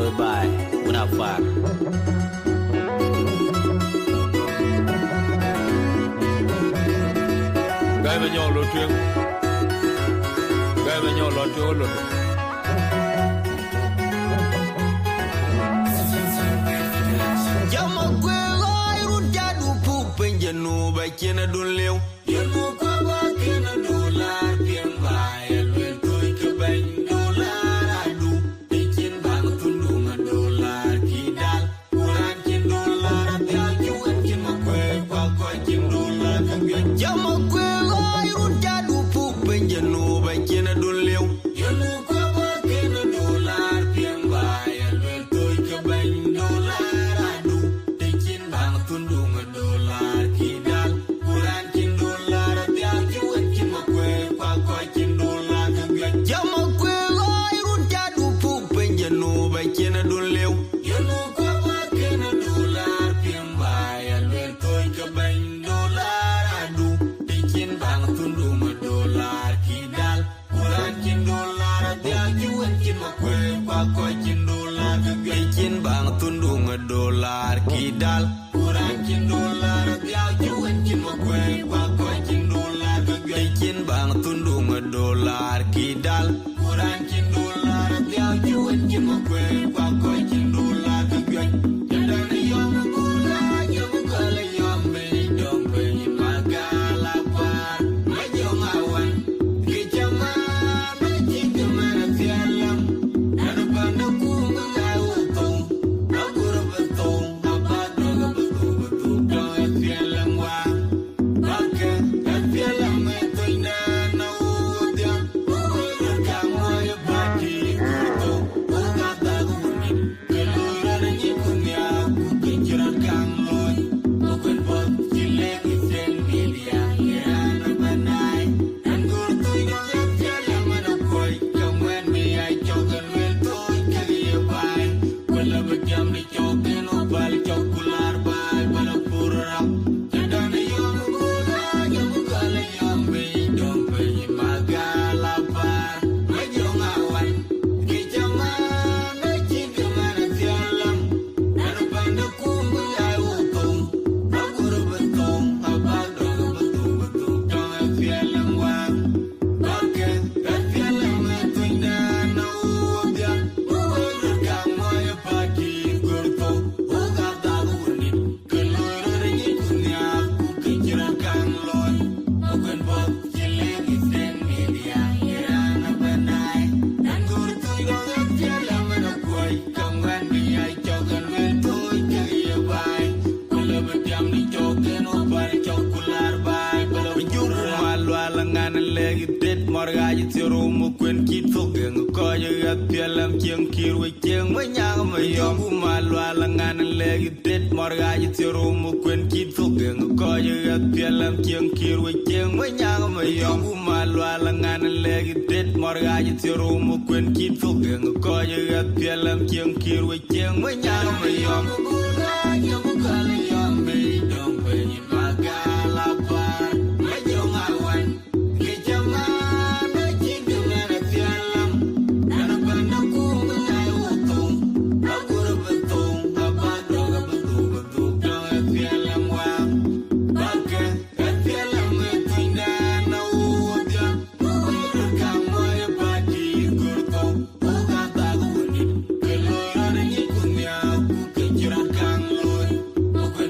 lôi bài una far gai mà nhau lột trương gai mà nhau lột trương lột Jama kwe gai ruja du pu penje nu ba kena du lew Yenu kwa ba kena dolar piang ba elwen toy ke ben dolar adu Ikin bang tundunga dolar kidal Kuran kin dolar tia juan kin ma kwe kwa kwa kin dolar kagyan Jama kwe gai ruja du pu penje nu ba kena du lew Yenu kwa ba kena dolar piang ba elwen toy ke ben dolar adu Ikin bang tundunga dolar kidal Kuran kin dolar tia juan kin ma kwe kwa kwa kin dolar kagyan Jama kwe gai ruja du pu penje nu ba kena du lew Yenu kwa ba kena dolar piang ba elwen toy ke ben dolar adu Ikin bang tundunga dolar kidal Kuran kin dolar tia juan kin ma kwe kwa kwa kin dolar kagyan Ikin bang tundunga dolar kidal Kuran kin dolar tia juan kin ma kwe kwa kwa kin dolar kagyan Ikin bang tundunga dolar kidal Kuran kin dolar tia juan kin ma kwe kwa kwa kin dolar kagyan Yadana yom gula yom kala yom be dom be magala par majong awan Kijama majika mana tialam Nana panda kunga ngawutong Agura betong Abadoga betul betul Doa tialam wa Baka tialam eto inana udiam Uwira kamoy baki kurto Ugata gunin Keluran nyikunya Kukijiran kang loy Ukun bot Kileng isen milia Irana banay Angurto inang tialam anakoy Kamen miyay chokan weltoy Kagiyabay Wala bagyam ni chokan Upal chokular bay Balapurap Yadana yom gula Yom gala yom beidong Bayi magalapar Majong awan Kijama Najika mana tialam Nana panda kumba ay utong Agura betong Abadoga betul betul Doa tialam wang Baka tialam eto indana udiam Uwira kamoy baki kurto Ugata gunin Keluran nyikunya Kukijiran kang loy Ukun bot Kileng isen milia Irana banay Angurto inang tialam anakoy Kaman miyay chokan weltoy Kagiyabay Wala bagyam ni chokan Upal chokular bay Balapurap Malu alangan lagi det Morgaji tiru mukwen kitu Geng koyo gat pialam kieng kirwe kieng Manyang mayom Malu alangan lagi det Morgaji tiru mukwen kitu Geng koyo gat pialam kieng kirwe kieng Manyang mayom Malu alangan lagi det Morgaji tiru mukwen kitu Geng koyo gat pialam kieng kirwe kieng Manyang mayom Yom kala yom beidong Bayi magalapar Majong awan Kijama Najika mana tialam Nana panda kunga ngawutong Agura betong Abadoga betul betul Doa tialam wang Baka tialam eto indana udiam Uwira kamoy baki kurto Ugata gunin Keluran nyikunya Kukijiran kang loy Ukun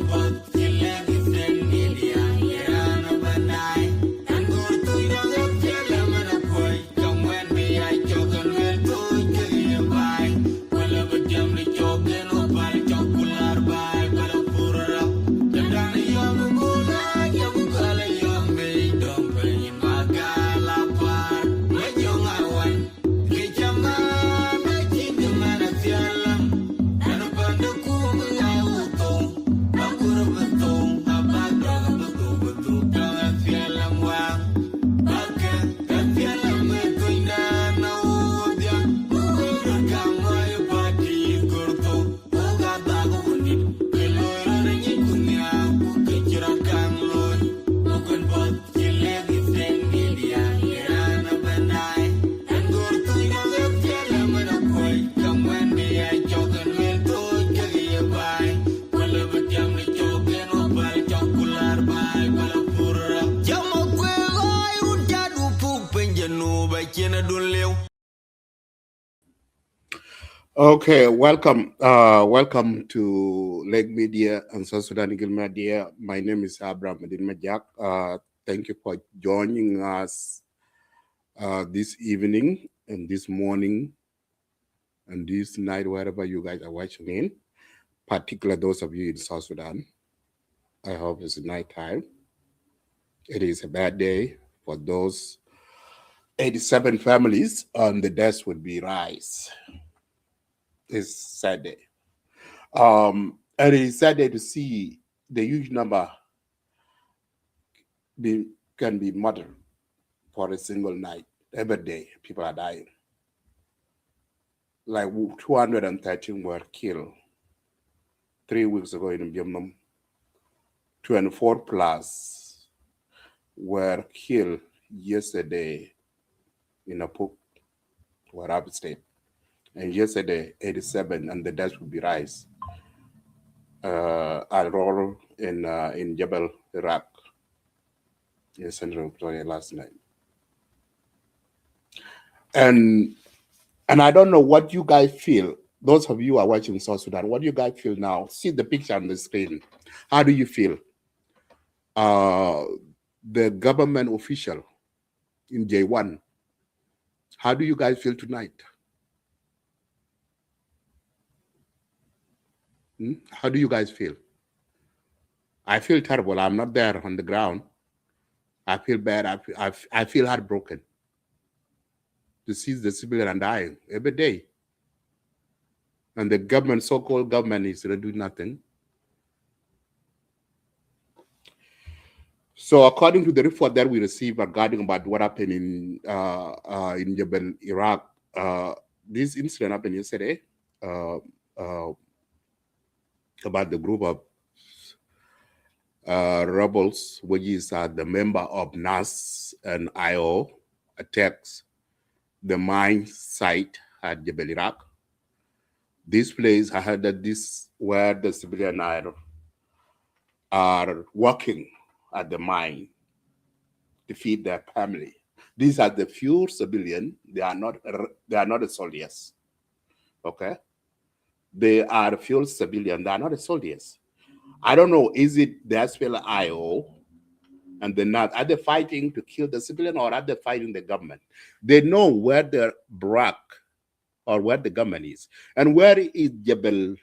Okay, welcome to Lake Media and South Sudan Eagle Media. My name is Abraham Medin Majak. Thank you for joining us this evening and this morning and this night, wherever you guys are watching in, particularly those of you in South Sudan. I hope it's night time. It is a bad day for those 87 families, and the deaths would be rise. It's sad day. And it's sad day to see the huge number can be murdered for a single night. Every day, people are dying. Like 213 were killed 3 weeks ago in Vietnam. 24 plus were killed yesterday in Apuk, Warab State. And yesterday, 87, and the deaths will be rise. At Rol in Jebel Iraq in Central Victoria last night. And I don't know what you guys feel. Those of you who are watching South Sudan, what do you guys feel now? See the picture on the screen. How do you feel? The government official in J1, how do you guys feel tonight? How do you guys feel? I feel terrible. I'm not there on the ground. I feel bad. I feel heartbroken to see the civilian dying every day. And the government, so-called government, is doing nothing. So according to the report that we received regarding about what happened in Jebel Iraq, this incident happened yesterday about the group of rebels, which is the member of NAS and IO, attacks the mine site at Jebel Iraq. This place, I heard that this where the civilian are working at the mine to feed their family. These are the few civilians. They are not the soldiers. Okay, they are few civilians. They are not the soldiers. I don't know. Is it the SPLIO and the NAT? Are they fighting to kill the civilian, or are they fighting the government? They know where the Barak or where the government is, and where is Jebel.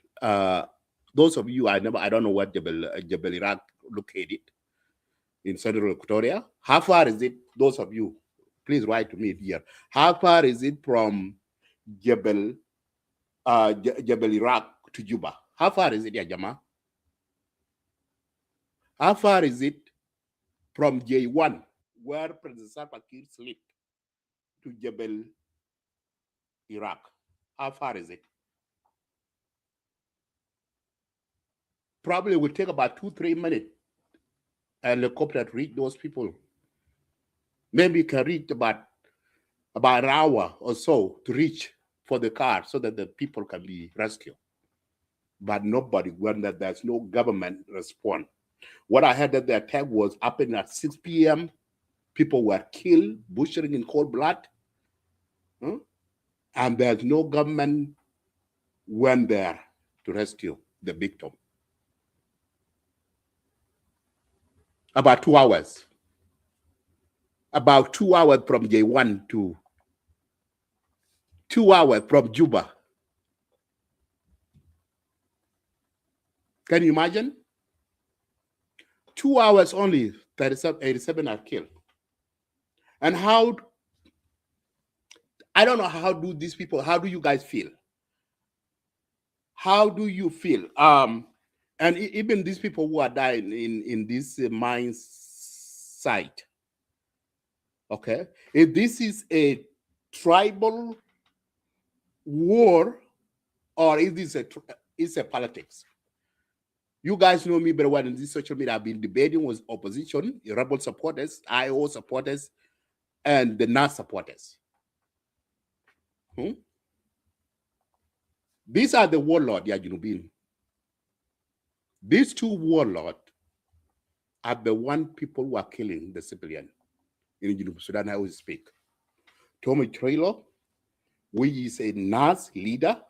Those of you I don't know what Jebel Iraq located in Central Victoria. How far is it? Those of you, please write to me here. How far is it from Jebel Iraq to Juba? How far is it, Jama? How far is it from J1, where President Salva Kiir slept, to Jebel Iraq? How far is it? Probably will take about 2-3 minutes. And helicopter to reach those people. Maybe you can reach about an hour or so to reach for the car so that the people can be rescued. But nobody, when there's no government response. What I heard that the attack was happening at 6 p.m. People were killed, butchering in cold blood. And there's no government went there to rescue the victim. About 2 hours. About 2 hours from J1 to 2 hours from Juba. Can you imagine? 2 hours only, 87 are killed. And how, I don't know, how do these people, how do you guys feel? How do you feel? And even these people who are dying in this mine site, okay? If this is a tribal war, or is this a politics? You guys know me very well in this social media. I've been debating with opposition, rebel supporters, IO supporters, and the NAS supporters. These are the warlords, Yajinubin. These two warlords are the one people who are killing the civilian in Junub Sudan, I will speak. Tommy Trailer, which is a NAS leader,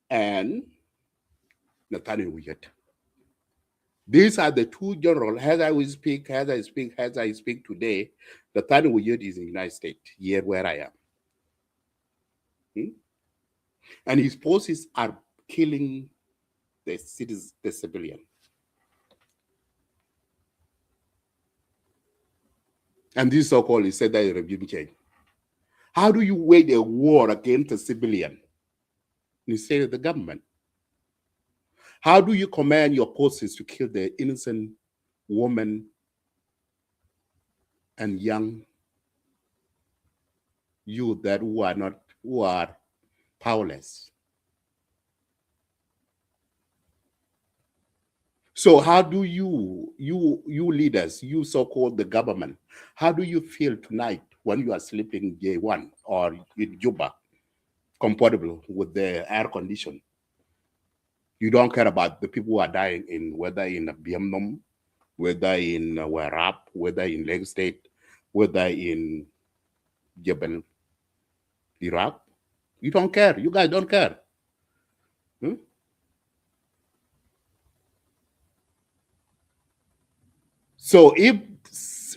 and Nathaniel Wiyet. These are the two generals. As I speak today, Nathaniel Wiyet is in the United States, here where I am. And his forces are killing the citizens, the civilian. And this so-called, he said that is regime change. How do you wage a war against a civilian instead of the government? How do you command your forces to kill the innocent woman and young youth that who are powerless? So how do you leaders, you so-called the government, how do you feel tonight when you are sleeping in J1 or in Juba, comfortable with the air condition? You don't care about the people who are dying in whether in Biamnom, whether in Warab, whether in Lake State, whether in Jebel Iraq. You don't care. You guys don't care. So if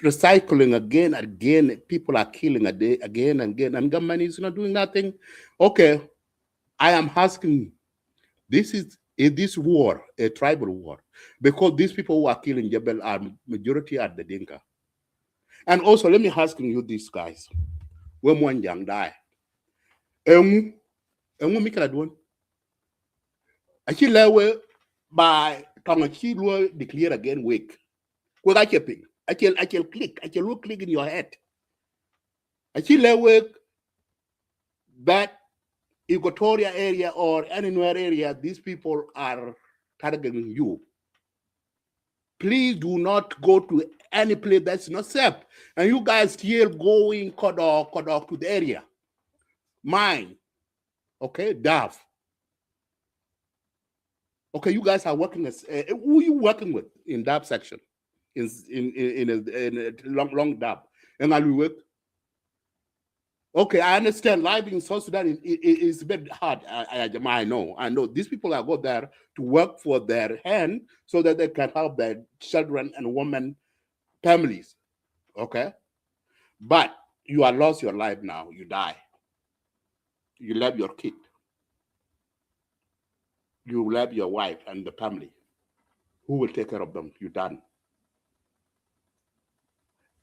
recycling again and again, people are killing again and again, and government is not doing nothing. Okay, I am asking, is this war a tribal war? Because these people who are killing Jebel are majority are the Dinka. And also, let me ask you these guys. When one young die, Mikala doing? Actually, by Tongachi declare again weak. Well, I can click. I can click in your head. Actually, that Equatoria area or anywhere area, these people are targeting you. Please do not go to any place that's not safe. And you guys still going Kodok to the area. Mine, okay, DAF. Okay, you guys are working as who are you working with in DAF section? In a long DAF. And I work. Okay, I understand life in South Sudan is a bit hard. I know. These people are go there to work for their hand so that they can help their children and women, families. Okay? But you are lost your life now. You die. You left your kid. You left your wife and the family. Who will take care of them? You're done.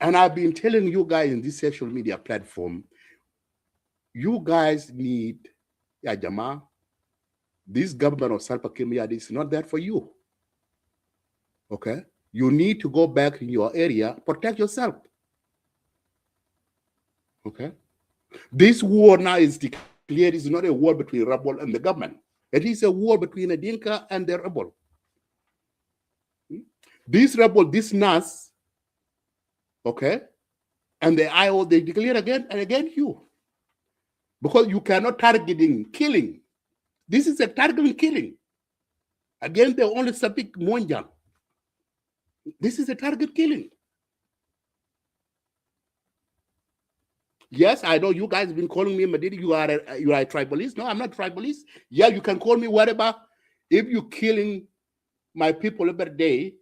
And I've been telling you guys in this social media platform, you guys need, Jama, this government of Salva Kiir is not there for you. Okay? You need to go back in your area, protect yourself. Okay? This war now is declared is not a war between rebel and the government. It is a war between a Dinka and the rebel. This rebel, this NAS, okay, and the IO, they declare again and again you. Because you cannot targeting killing. This is a targeting killing. Again, they only speak Monjang. This is a target killing. Yes, I know you guys have been calling me Madidi. You are a tribalist. No, I'm not tribalist. Yeah, you can call me whatever. If you're killing my people every day,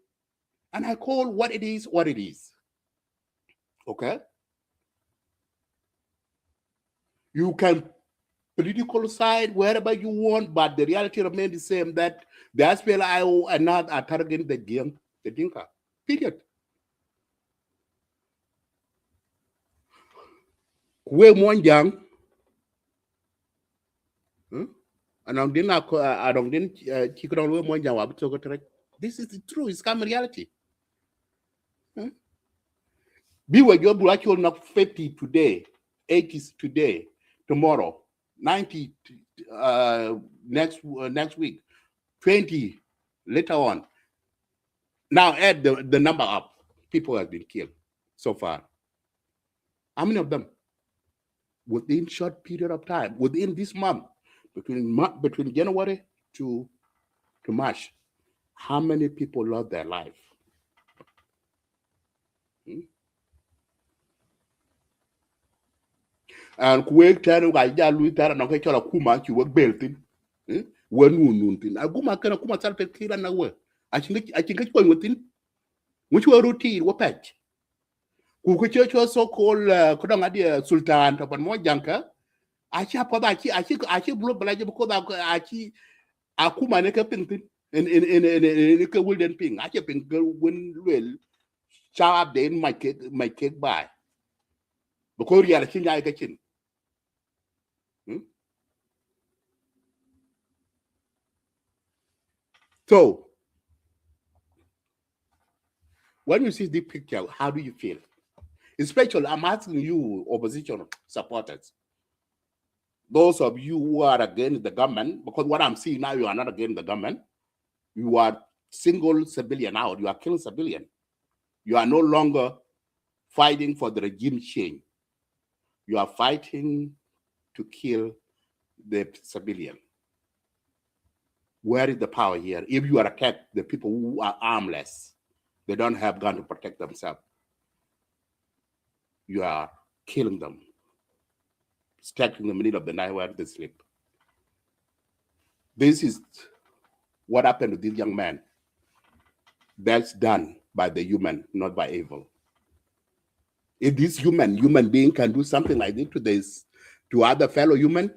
and I call what it is. Okay? You can political side wherever you want, but the reality remains the same that the SPLIO are not targeting the Dinka. Period. We Monjang, and I don't chicken on Monjang. This is the truth. It's common reality. Be where your black will not 50 today, 80 today, tomorrow, 90 next week, 20 later on. Now add the number up. People have been killed so far. How many of them? Within short period of time, within this month, between January to March, how many people lost their life? And quick turn I ja lui tara no ke chola kuma ki work beltin When tin aguma kana kuma salpe kira na we. I think it's going within which were routine what patch. Ku church was so called Kodanga Sultan Tapan Mo Janka. Achi achi blow balaja because achi akuma neka ping in a wooden ping. Achi ping when well sharp then my cake by. Because you are a chin I kitchen. So when you see this picture, how do you feel? Especially, I'm asking you, opposition supporters, those of you who are against the government, because what I'm seeing now, you are not against the government. You are single civilian out. You are killing civilian. You are no longer fighting for the regime change. You are fighting to kill the civilian. Where is the power here? If you are attacked, the people who are armless, they don't have gun to protect themselves. You are killing them, stacking in the middle of the night while they sleep. This is what happened to this young man. That's done by the human, not by evil. If this human being can do something like this to other fellow human,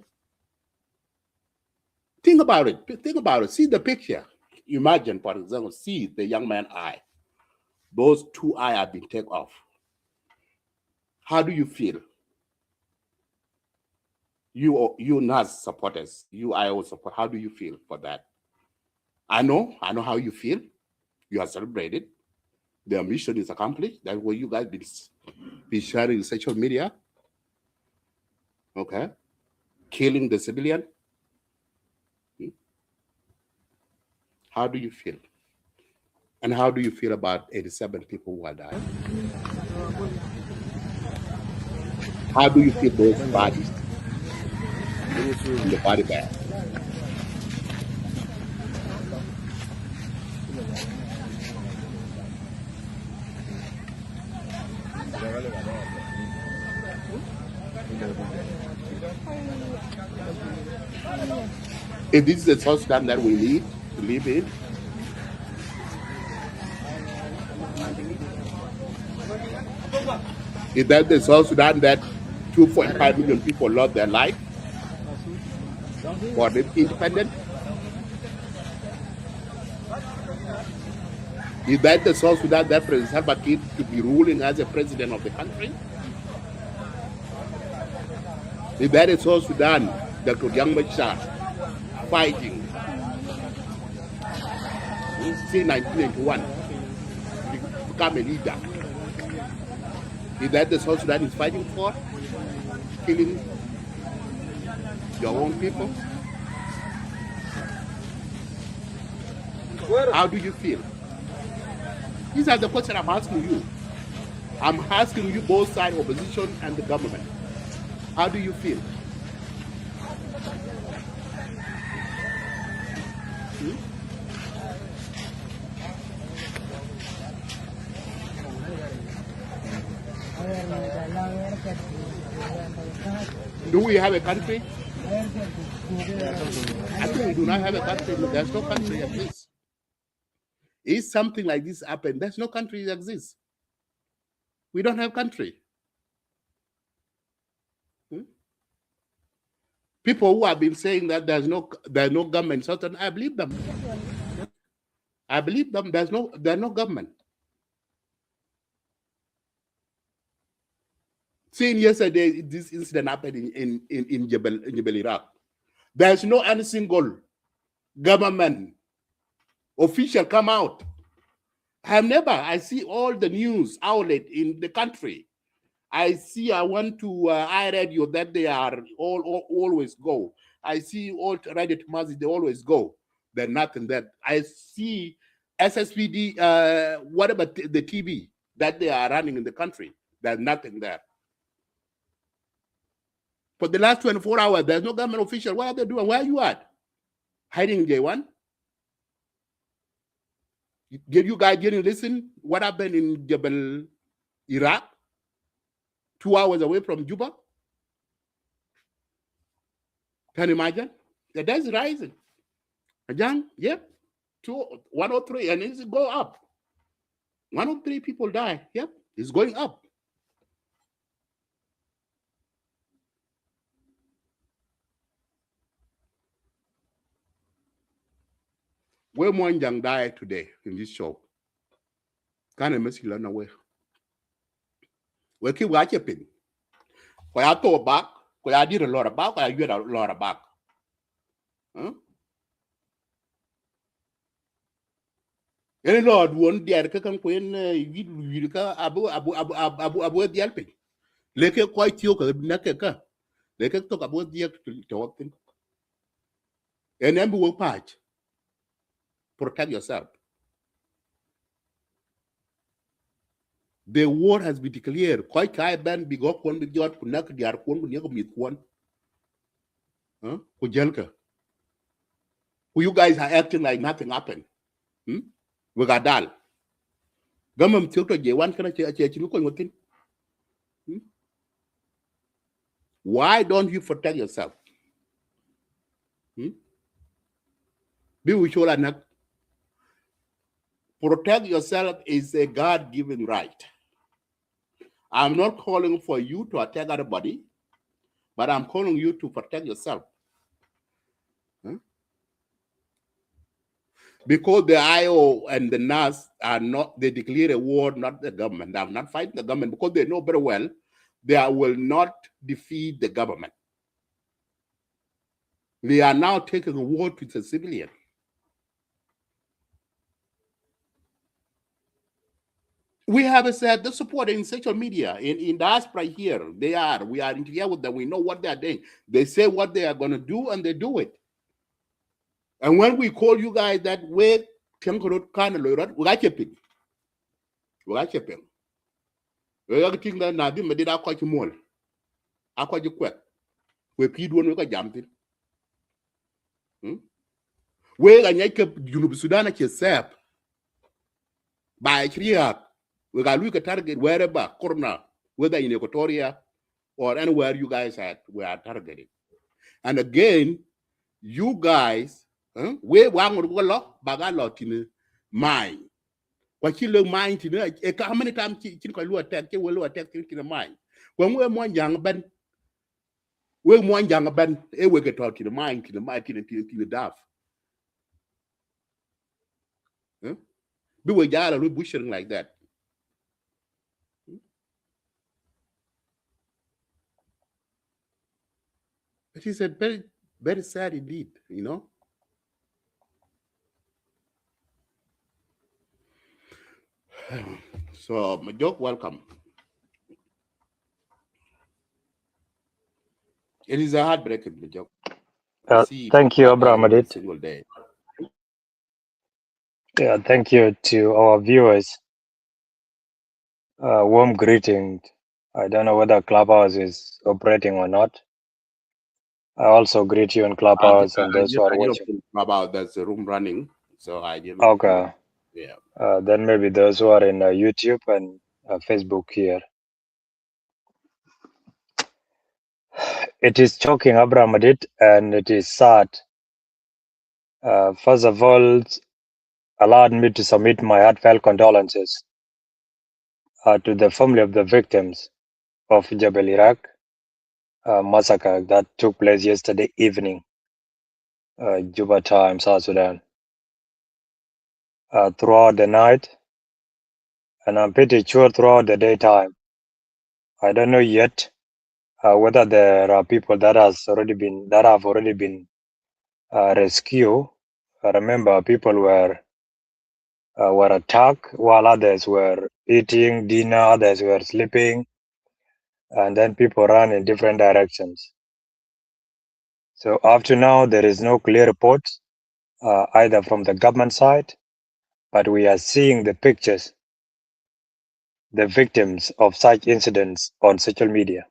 think about it. Think about it. See the picture. Imagine, for example, see the young man's eye. Those two eyes have been taken off. How do you feel? You NAS supporters, you IO support, how do you feel for that? I know how you feel. You are celebrated. Their mission is accomplished. That's what you guys be sharing in social media. Okay. Killing the civilian. How do you feel? And how do you feel about 87 people who are dying? How do you feel those bodies in the body bag? If this is the South Sudan that we need to live in, is that the South Sudan that 2.5 million people lost their life for the independent? Is that the South Sudan that President Salva Kiir to be ruling as a president of the country? Is that the South Sudan Dr. Young Machar fighting since 1991 to become a leader? Is that the South Sudan is fighting for? Killing your own people? How do you feel? These are the questions I'm asking you. I'm asking you both sides, opposition and the government. How do you feel? Do we have a country? I think we do not have a country. There's no country that exists. If something like this happen, there's no country that exists. We don't have country. People who have been saying that there's no government, certain, I believe them. I believe them. There's no government. Seeing yesterday, this incident happened in Jebel Iraq. There's no any single government official come out. I see all the news outlet in the country. I went to iRadio that they are always go. I see all Radio Tamazi, they always go. There's nothing that. I see SSPD, whatever the TV that they are running in the country. There's nothing there. For the last 24 hours, there's no government official. What are they doing? Where are you at? Hiding in J1? Did you guys didn't listen? What happened in Jebel Iraq? 2 hours away from Juba? Can you imagine? The death is rising. Ajang, yep, 103, and it's go up. 103 people die. Yep, it's going up. Where Monjang died today in this show? Kind of messy learn away. We keep watching. I thought back. I did a lot of back. I did a lot of back. Huh? Any Lord won't dare to come when you abu the alpin. Leke quite yoke nakeka. Leke talk about the to walk in. And then will patch. Protect yourself. The war has been declared. Quite high ban big up one big yard could knock the arcon with meet one. Huh? Kujelka. Who you guys are acting like nothing happened. We got dal. Government took to J1 can I why don't you protect yourself? Be sure that protect yourself is a God-given right. I'm not calling for you to attack everybody, but I'm calling you to protect yourself. Because the IO and the NAS are not, they declare a war, not the government. I'm not fighting the government because they know very well they will not defeat the government. They are now taking a war to the civilian. We have said the support in social media, in diaspora here. We are in here with them. We know what they are doing. They say what they are going to do and they do it. And when we call you guys that way, we got chipping. We got chipping. We got think that Nadim did our quite more. I quite you quick. We peed one we got jumped in. We got Junub Sudan at yourself. By 3 years. We got look at target wherever, corner, whether in Equatoria or anywhere you guys we are targeting. And again, you guys, we want to go back in mind. What you look mind to know, how many times you can attack, you will attack in the mind. When we're more young, Ben, we get out to the mind, to the daft. We were just bushing like that. It is a very, very sad indeed, you know. So, Majok, welcome. It is a heartbreaking, Majok. Thank you, Abraham. Single day. Yeah, thank you to our viewers. Warm greeting. I don't know whether Clubhouse is operating or not. I also greet you in Clubhouse and those who are watching. About there's a room running, so I didn't. Okay. Yeah. Then maybe those who are in YouTube and Facebook here. It is shocking, Abraham, and it is sad. First of all, allowed me to submit my heartfelt condolences to the family of the victims of Jebel Iraq massacre that took place yesterday evening, Juba time, South Sudan. Throughout the night, and I'm pretty sure throughout the daytime. I don't know yet whether there are people that have already been rescued. I remember people were attacked while others were eating dinner, others were sleeping, and then people ran in different directions. So up to now, there is no clear report either from the government side, but we are seeing the pictures, the victims of such incidents on social media.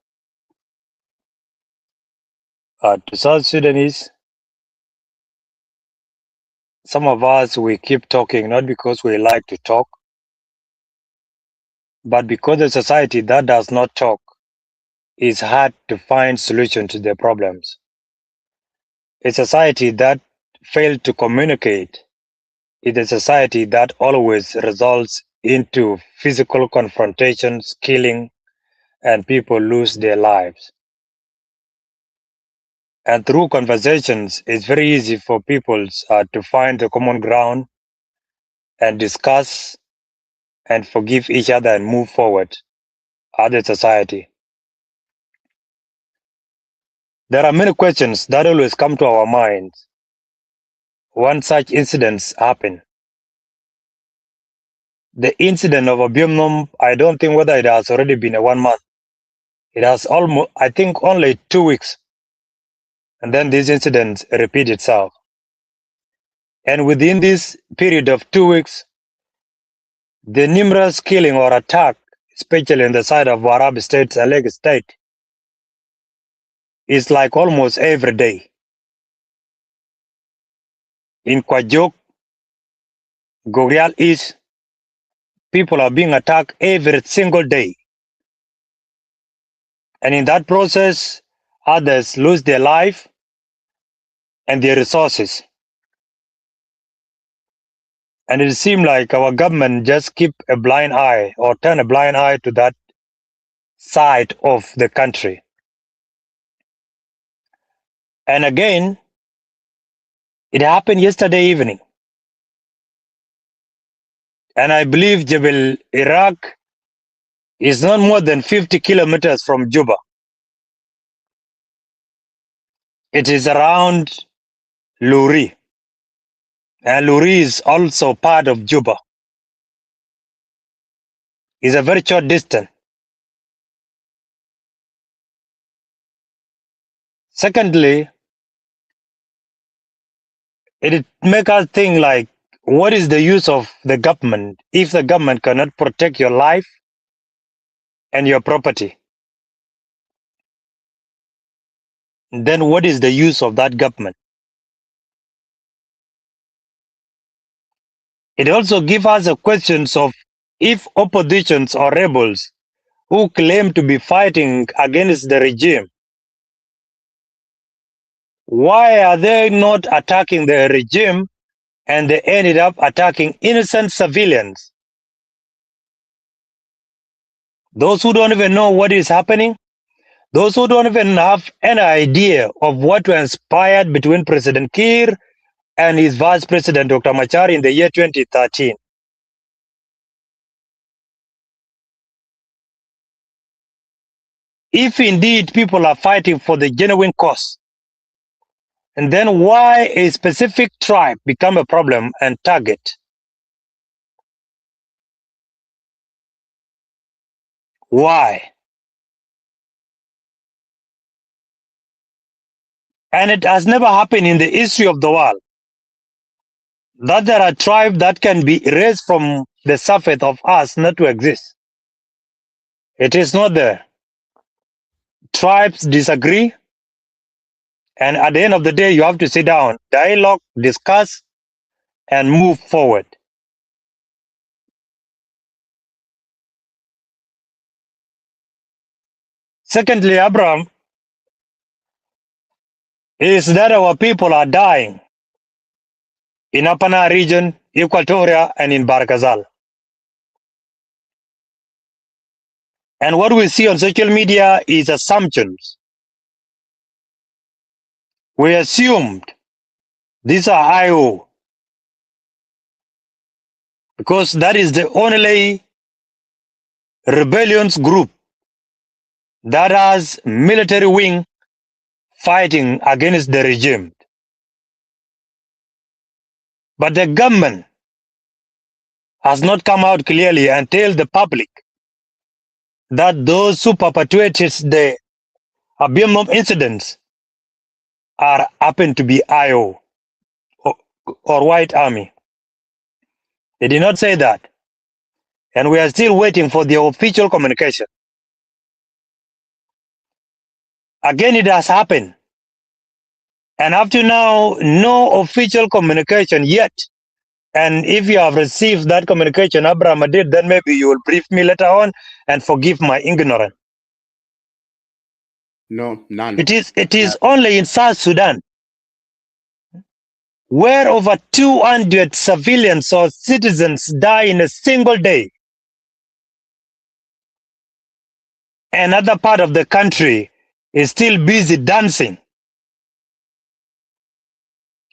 To South Sudanese, some of us, we keep talking not because we like to talk, but because a society that does not talk is hard to find solution to their problems. A society that fail to communicate is a society that always results into physical confrontations, killing, and people lose their lives. And through conversations, it's very easy for people to find the common ground and discuss and forgive each other and move forward as a society. There are many questions that always come to our minds when such incidents happen. The incident of Abiomnom, I don't think whether it has already been a 1 month. It has almost, I think, only 2 weeks. And then this incident repeat itself. And within this period of 2 weeks, the numerous killing or attack, especially in the side of Warab State and Lake State, is like almost every day. In Kwajok, Gorial East, people are being attacked every single day. And in that process, others lose their life and their resources. And it seems like our government just keep a blind eye or turn a blind eye to that side of the country. And again, it happened yesterday evening. And I believe Jebel Iraq is not more than 50 kilometers from Juba. It is around Luri. And Luri is also part of Juba. It's a very short distance. Secondly, it makes us think like, what is the use of the government if the government cannot protect your life and your property? Then what is the use of that government? It also gives us a question of if oppositions or rebels who claim to be fighting against the regime, why are they not attacking the regime and they ended up attacking innocent civilians? Those who don't even know what is happening, those who don't even have any idea of what transpired between President Kiir and his Vice President Dr. Machar in the year 2013. If indeed people are fighting for the genuine cause, and then why a specific tribe become a problem and target? Why? And it has never happened in the history of the world that there are tribes that can be erased from the surface of us not to exist. It is not there. Tribes disagree, and at the end of the day, you have to sit down, dialogue, discuss, and move forward. Secondly, Abraham, is that our people are dying in Apana region, Equatoria, and in Barkazal. And what we see on social media is assumptions. We assumed these are IO because that is the only rebellions group that has military wing fighting against the regime. But the government has not come out clearly and tell the public that those who perpetrated the Abiomnom incidents happen to be IO or White Army. They did not say that. And we are still waiting for the official communication. Again, it has happened. And up to now, no official communication yet. And if you have received that communication, Abraham did, then maybe you will brief me later on and forgive my ignorance. No, none. It is only in South Sudan where over 200 civilians or citizens die in a single day. Another part of the country is still busy dancing.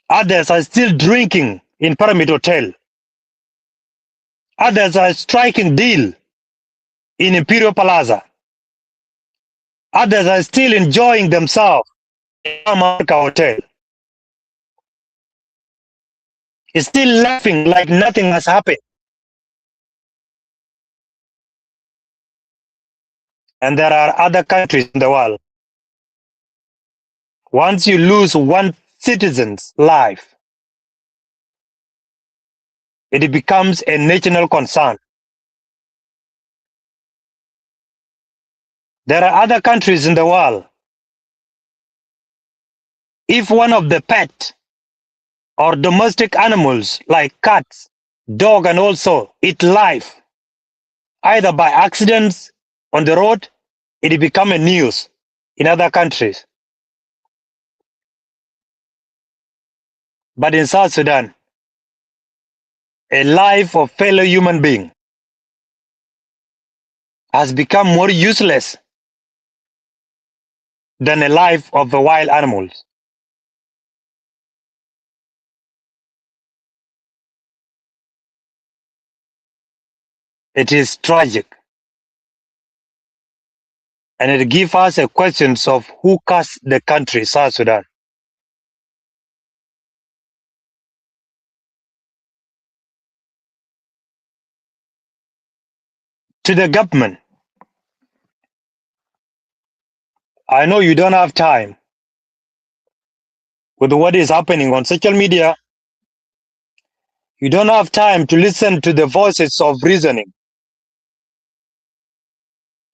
Others are still drinking in Pyramid Hotel. Others are striking deal in Imperial Plaza. Others are still enjoying themselves in America Hotel. Is still laughing like nothing has happened. And there are other countries in the world. Once you lose one citizen's life, it becomes a national concern. There are other countries in the world. If one of the pet or domestic animals like cats, dog, and also eat life, either by accidents on the road, it become a news in other countries. But in South Sudan, a life of fellow human being has become more useless than a life of the wild animals. It is tragic. And it gives us a question of who cursed the country, South Sudan. To the government, I know you don't have time with what is happening on social media. You don't have time to listen to the voices of reasoning.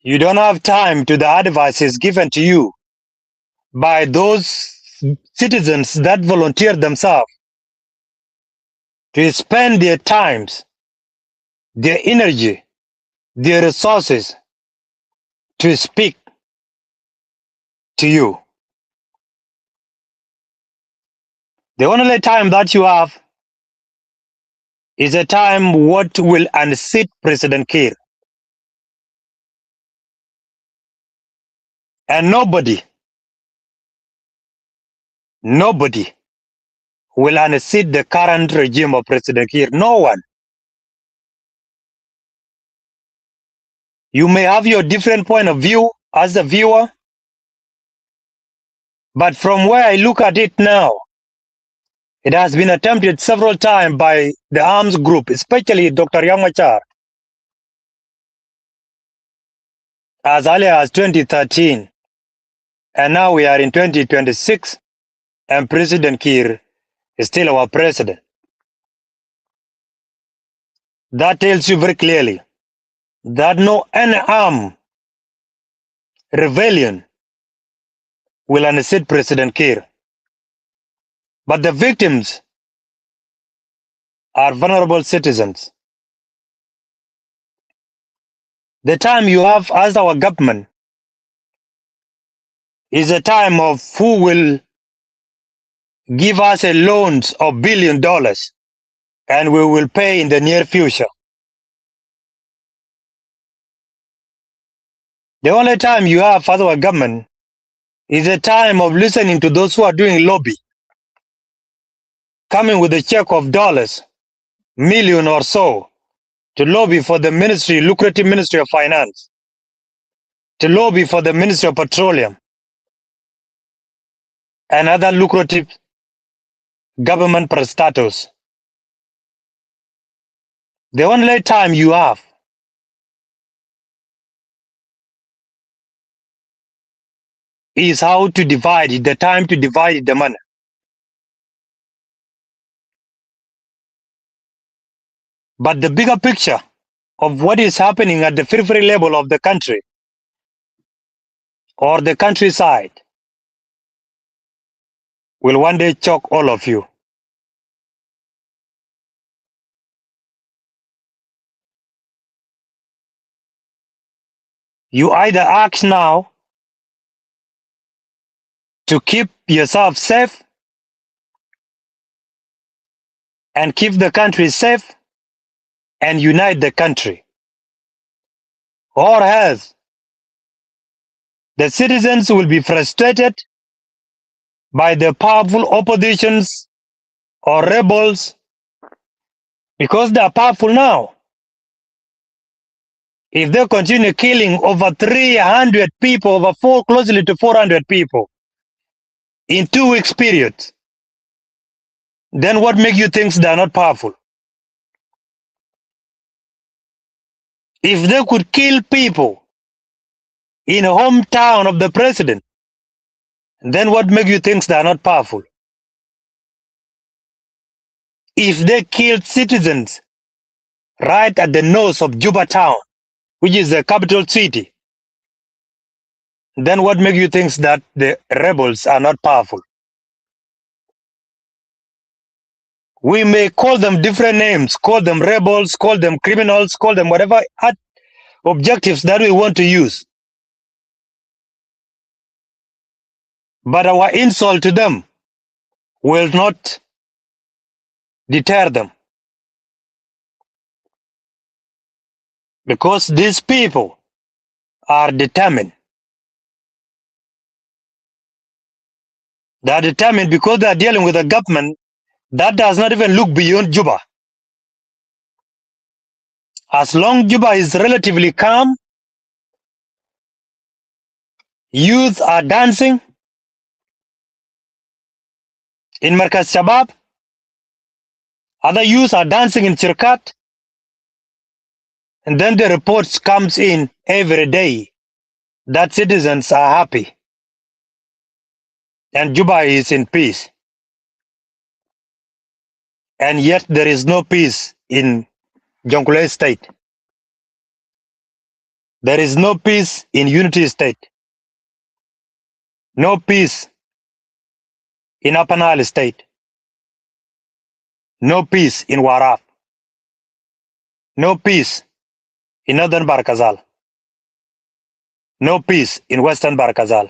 You don't have time to the advices given to you by those citizens that volunteer themselves to spend their times, their energy, their resources to speak to you. The only time that you have is a time what will unseat President Kiir. And nobody will unseat the current regime of President Kiir. No one. You may have your different point of view as a viewer, but from where I look at it now, it has been attempted several times by the arms group, especially Dr. Yamachar, as early as 2013. And now we are in 2026, and President Kiir is still our president. That tells you very clearly that no any armed rebellion will unseat President Kiir. But the victims are vulnerable citizens. The time you have as our government is a time of who will give us a loans of $1 billion and we will pay in the near future. The only time you have as our government is a time of listening to those who are doing lobby, coming with a check of dollars, million or so, to lobby for the ministry, lucrative Ministry of Finance, to lobby for the Ministry of Petroleum, and other lucrative government prestatos. The only time you have is how to divide it, the time to divide the money. But the bigger picture of what is happening at the periphery level of the country or the countryside will one day choke all of you. You either act now to keep yourself safe and keep the country safe and unite the country. Or else the citizens will be frustrated by the powerful oppositions or rebels because they are powerful now. If they continue killing over 300 people, closely to 400 people in 2 weeks period, then what makes you think they are not powerful? If they could kill people in a hometown of the president, then what makes you think they are not powerful? If they killed citizens right at the nose of Juba town, which is the capital city, then what makes you think that the rebels are not powerful? We may call them different names, call them rebels, call them criminals, call them whatever objectives that we want to use. But our insult to them will not deter them. Because these people are determined. They are determined because they are dealing with a government that does not even look beyond Juba. As long Juba is relatively calm, youth are dancing in Markaz Shabab, other youth are dancing in Chirkat, and then the reports comes in every day that citizens are happy and Juba is in peace. And yet there is no peace in Jonglei State. There is no peace in Unity State. No peace in Upper Nile State. No peace in Warab. No peace in Northern Barkazal. No peace in Western Barkazal.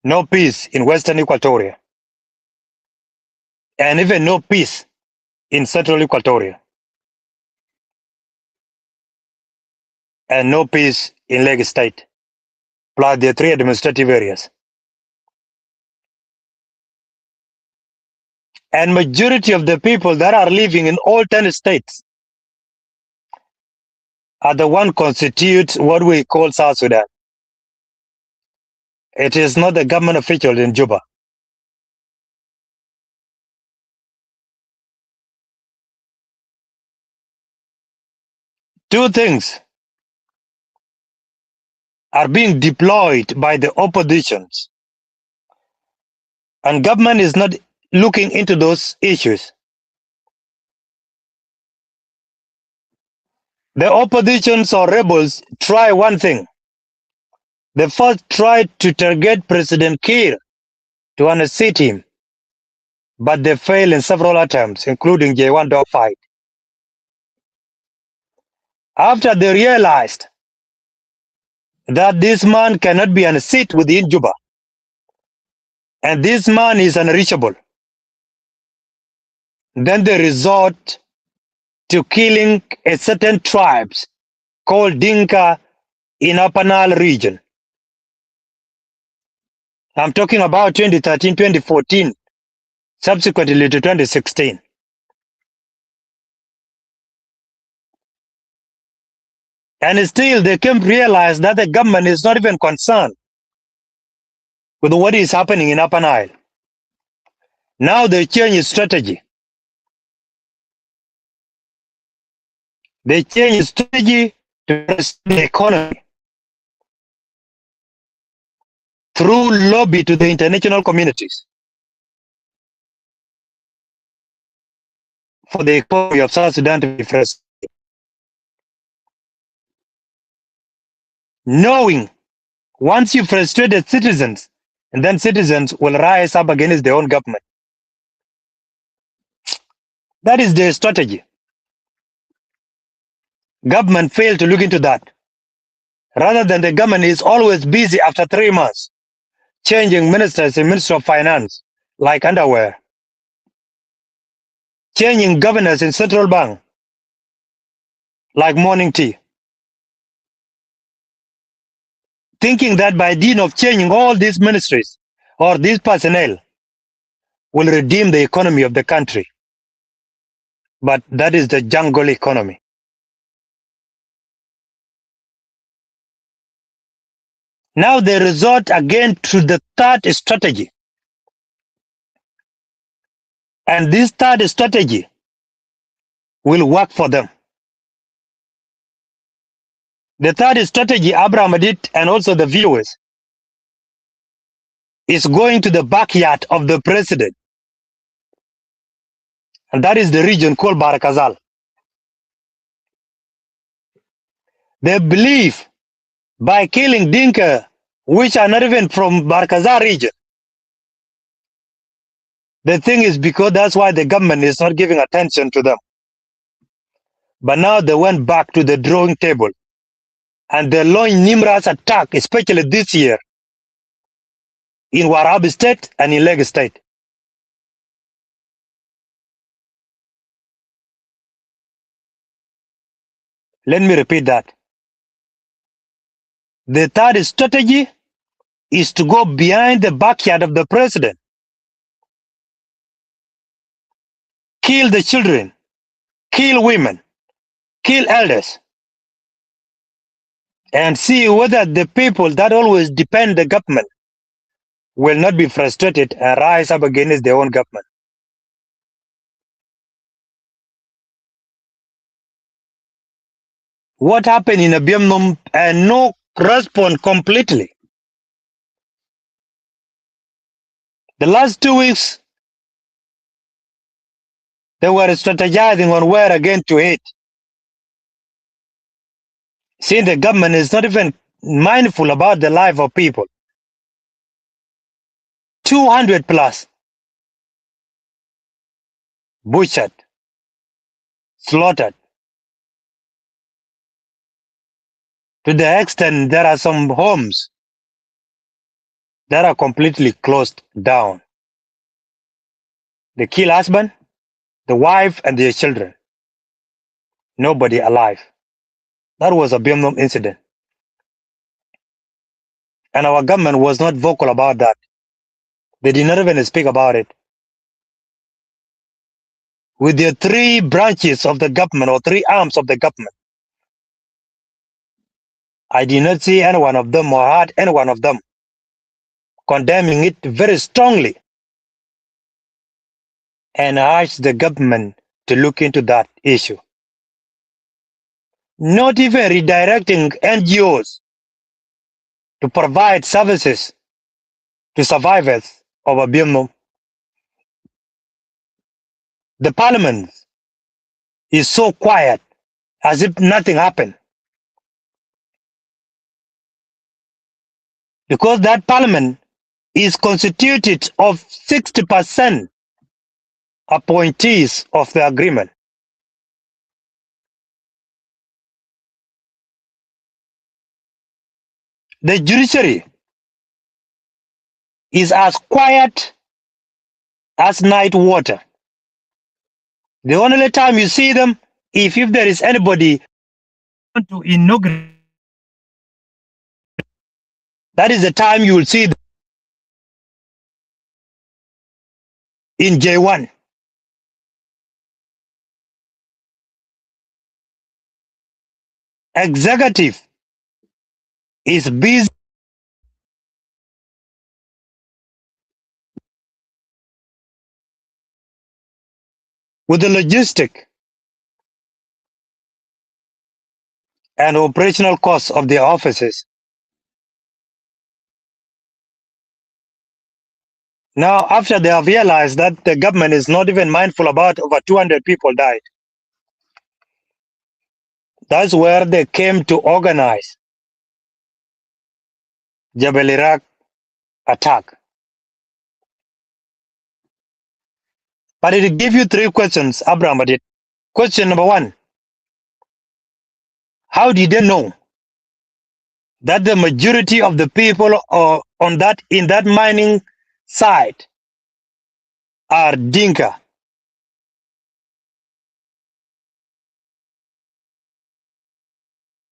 No peace in Western Equatoria. And even no peace in Central Equatoria. And no peace in Lake State, plus the 3 administrative areas. And majority of the people that are living in all 10 states are the one constitute what we call South Sudan. It is not the government official in Juba. Two things are being deployed by the oppositions, and government is not looking into those issues. The oppositions or rebels try one thing. They first tried to target President Kiir to unseat him, but they failed in several attempts, including J1 dogfight. After they realized that this man cannot be unseated within Juba, and this man is unreachable, then they resort to killing a certain tribes called Dinka in Upper Nile region. I'm talking about 2013, 2014, subsequently to 2016. And still they came to realize that the government is not even concerned with what is happening in Upper Nile. Now they change strategy. They change strategy to press the economy through lobby to the international communities for the economy of South Sudan to be frustrated. Knowing once you frustrated citizens, and then citizens will rise up against their own government. That is their strategy. Government failed to look into that. Rather than the government is always busy after 3 months, changing ministers in Ministry of Finance like underwear. changing governors in central bank like morning tea, thinking that by dint of changing all these ministries or these personnel will redeem the economy of the country. But that is the jungle economy. Now they resort again to the third strategy. And this third strategy will work for them. The third strategy, Abraham Adit and also the viewers, is going to the backyard of the president. And that is the region called Barakazal. They believe by killing Dinka, which are not even from Barakazal region, the thing is because that's why the government is not giving attention to them. But now they went back to the drawing table and they launched numerous attacks, especially this year, in Warab State and in Lagos State. Let me repeat that. The third strategy is to go behind the backyard of the president, kill the children, kill women, kill elders, and see whether the people that always depend the government will not be frustrated and rise up against their own government. What happened in Abiamnum and no response completely. The last 2 weeks, they were strategizing on where again to hit. Since the government is not even mindful about the life of people. 200 plus butchered, slaughtered. To the extent there are some homes that are completely closed down. They kill husband, the wife, and their children. Nobody alive. That was a Birmingham incident. And our government was not vocal about that. They did not even speak about it. With the three branches of the government or three arms of the government, I did not see any one of them or heard any one of them condemning it very strongly and urge the government to look into that issue. Not even redirecting NGOs to provide services to survivors of Abiamno. The parliament is so quiet as if nothing happened. Because that parliament is constituted of 60% appointees of the agreement. The judiciary is as quiet as night water. The only time you see them, if there is anybody to inaugurate, that is the time you will see them in J1. Executive is busy with the logistic and operational costs of their offices. Now, after they have realized that the government is not even mindful about over 200 people died, that's where they came to organize Jebel Iraq attack. But it give you three questions, Abraham did. Question number one, how did they know that the majority of the people are in that mining site are Dinka?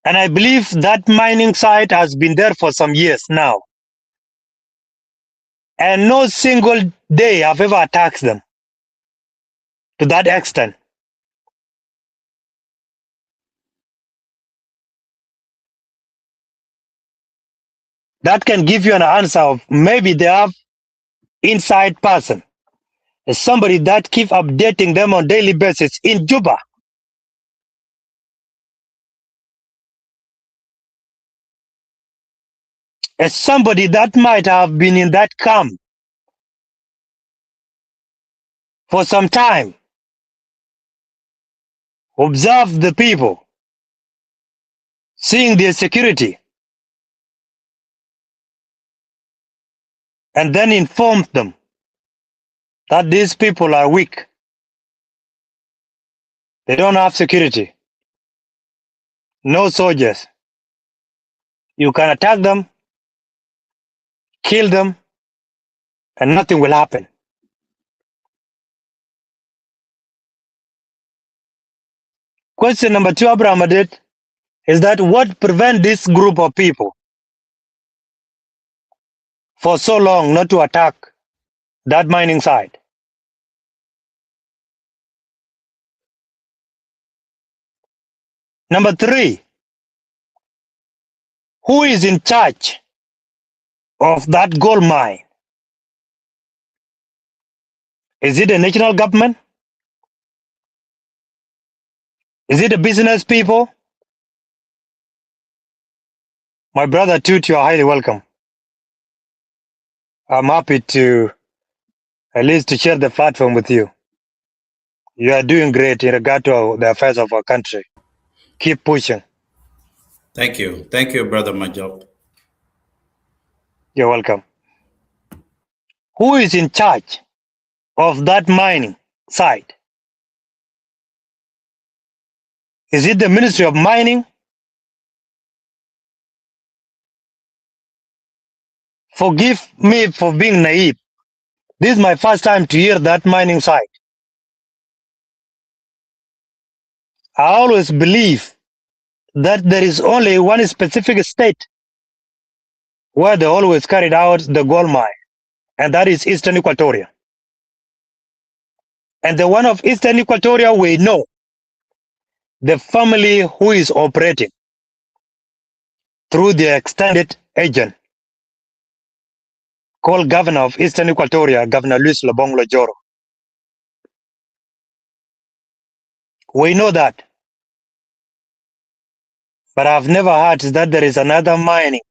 And I believe that mining site has been there for some years now. And no single day I've ever attacked them to that extent. That can give you an answer of maybe they have inside person. Somebody that keep updating them on daily basis in Juba. As somebody that might have been in that camp for some time, observe the people, seeing their security, and then inform them that these people are weak. They don't have security. No soldiers. You can attack them, kill them, and nothing will happen. Question number 2, Abraham Adit, is that what prevent this group of people for so long not to attack that mining site? Number 3, who is in charge of that gold mine? Is it the national government? Is it the business people? My brother Toot, you are highly welcome. I'm happy to at least to share the platform with you. You are doing great in regard to the affairs of our country. Keep pushing. Thank you. Thank you, Brother Majok. You're welcome. Who is in charge of that mining site? Is it the Ministry of Mining? Forgive me for being naive. This is my first time to hear that mining site. I always believe that there is only one specific state where they always carried out the gold mine, and that is Eastern Equatoria. And the one of Eastern Equatoria, we know the family who is operating through the extended agent called Governor of Eastern Equatoria, Governor Luis Lobong Lojoro. We know that. But I've never heard that there is another mining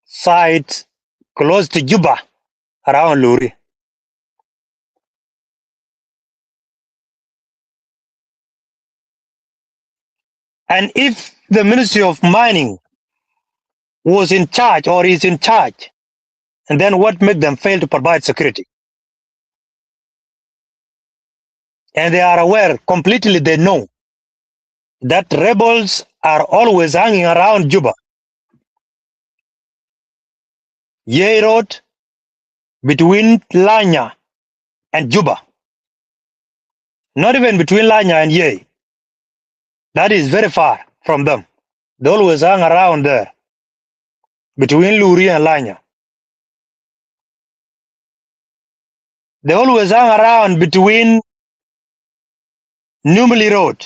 site close to Juba around Luri. And if the Ministry of Mining was in charge or is in charge, and then what made them fail to provide security? And they are aware completely, they know that rebels are always hanging around Juba. Yei Road between Lanya and Juba. Not even between Lanya and Yei. That is very far from them. They always hang around there between Luri and Lanya. They always hang around between Numili Road,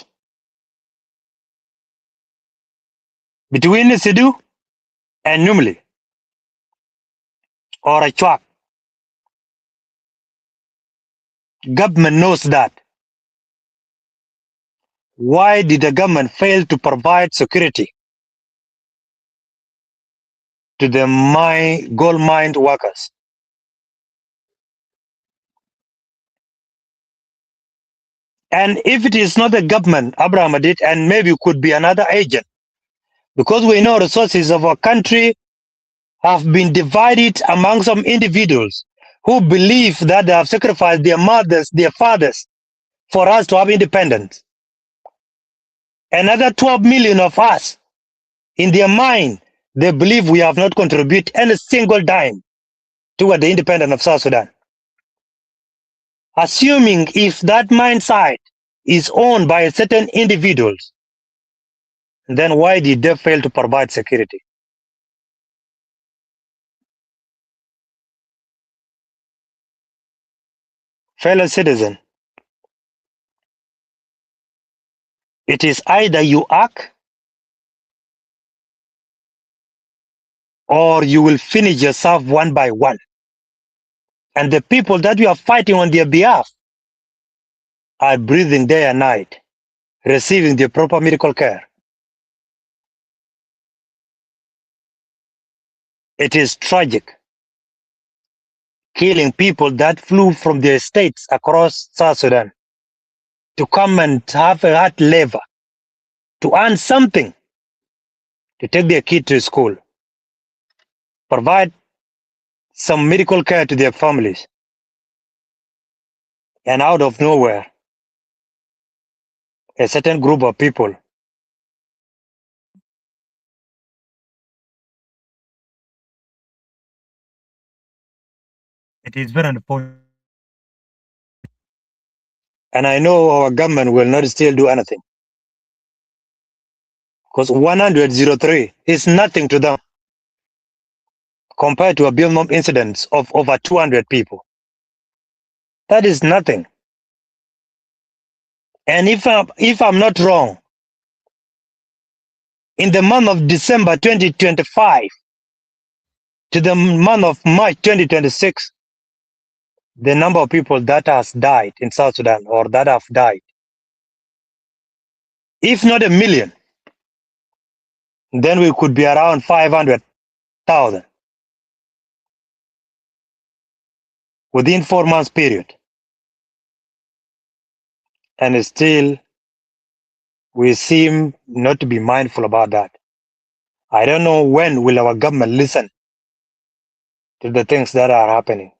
between Sidu and Numili, or Achwak. Government knows that. Why did the government fail to provide security to the gold mine workers? And if it is not the government, Abraham Adit, and maybe it could be another agent, because we know resources of our country have been divided among some individuals who believe that they have sacrificed their mothers, their fathers, for us to have independence. Another 12 million of us, in their mind, they believe we have not contributed any single dime toward the independence of South Sudan. Assuming if that mine site is owned by certain individuals, then why did they fail to provide security? Fellow citizen, it is either you act or you will finish yourself one by one. And the people that you are fighting on their behalf are breathing day and night, receiving the proper medical care. It is tragic, killing people that flew from their states across South Sudan to come and have a hard labor, to earn something, to take their kid to school, provide some medical care to their families. And out of nowhere, a certain group of people it is very unfortunate. And I know our government will not still do anything because 103 is nothing to them compared to a Bilmom incidents of over 200 people. That is nothing. And if I'm not wrong, in the month of December 2025 to the month of March 2026, the number of people that has died in South Sudan or that have died, if not a million, then we could be around 500,000 within 4 months period. And still, we seem not to be mindful about that. I don't know when will our government listen to the things that are happening.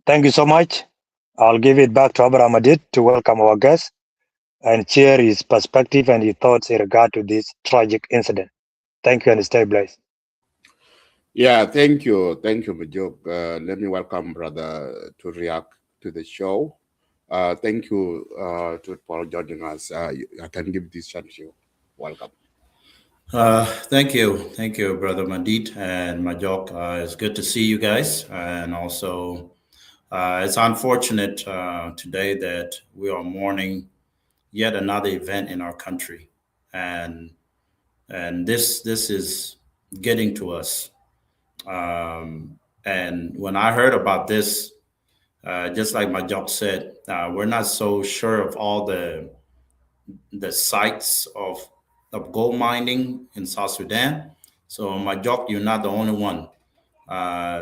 Thank you so much. I'll give it back to Abraham Adit to welcome our guest and share his perspective and his thoughts in regard to this tragic incident. Thank you and stay blessed. Yeah, thank you, Majuk. Let me welcome Brother to react to the show. Thank you for joining us. I can give this chance to you. Welcome. Thank you, Brother Madit and Majok. It's good to see you guys, and also it's unfortunate today that we are mourning yet another event in our country, and this is getting to us. And when I heard about this, just like Majok said, we're not so sure of all the sites of gold mining in South Sudan. So my job, you're not the only one.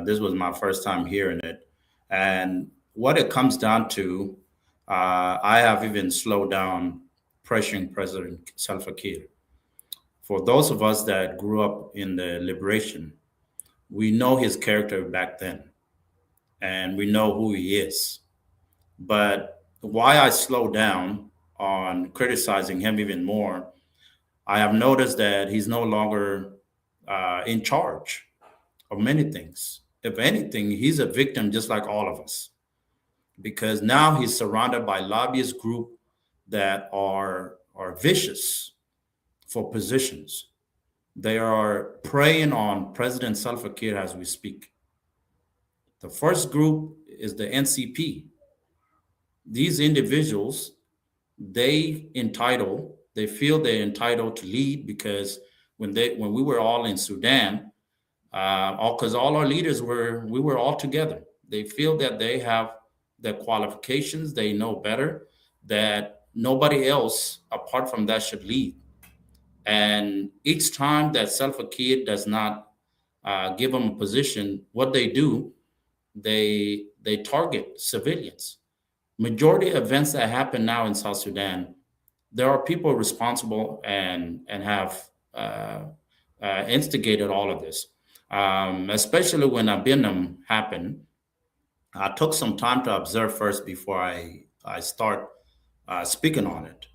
This was my first time hearing it, and what it comes down to, I have even slowed down pressuring President Salva Kiir. For those of us that grew up in the liberation, we know his character back then, and we know who he is. But why I slow down on criticizing him even more, I have noticed that he's no longer in charge of many things. If anything, he's a victim just like all of us, because now he's surrounded by lobbyist group that are vicious for positions. They are preying on President Salva Kiir as we speak. The first group is the NCP. These individuals, they feel they're entitled to lead because when we were all in Sudan, all because all our leaders we were all together. They feel that they have the qualifications, they know better, that nobody else apart from that should lead. And each time that Salva Kiir does not give them a position, what they do, they target civilians. Majority of events that happen now in South Sudan, there are people responsible and have instigated all of this. Especially when Abinum happened, I took some time to observe first before I start speaking on it.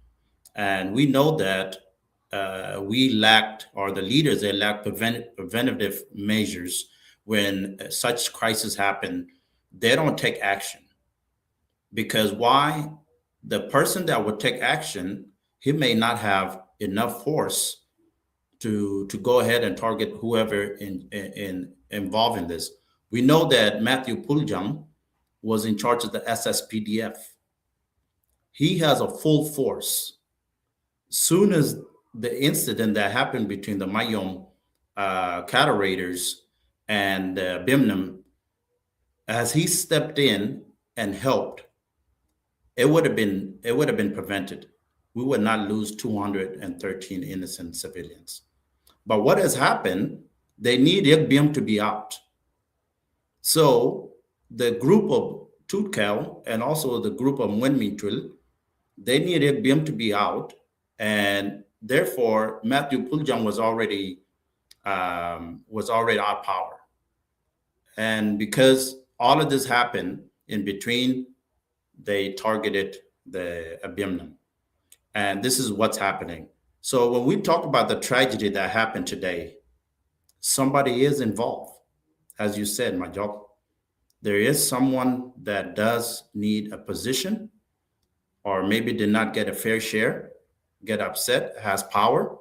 And we know that we lacked, or the leaders, they lacked preventative measures. When such crises happen, they don't take action. Because why? the person that would take action, he may not have enough force to go ahead and target whoever in involved in this. We know that Matthew Puljang was in charge of the SSPDF. He has a full force. Soon as the incident that happened between the Mayom cattle raiders and Bimnam, as he stepped in and helped, it would have been prevented. We would not lose 213 innocent civilians. But what has happened? They need Yegbim to be out. So the group of Tutkal and also the group of Mwenmitul, they need Yegbim to be out, and therefore Matthew Puljang was already out of power. And because all of this happened in between, they targeted the Abimnam. And this is what's happening. So when we talk about the tragedy that happened today, somebody is involved. As you said, Majok, there is someone that does need a position or maybe did not get a fair share, get upset, has power,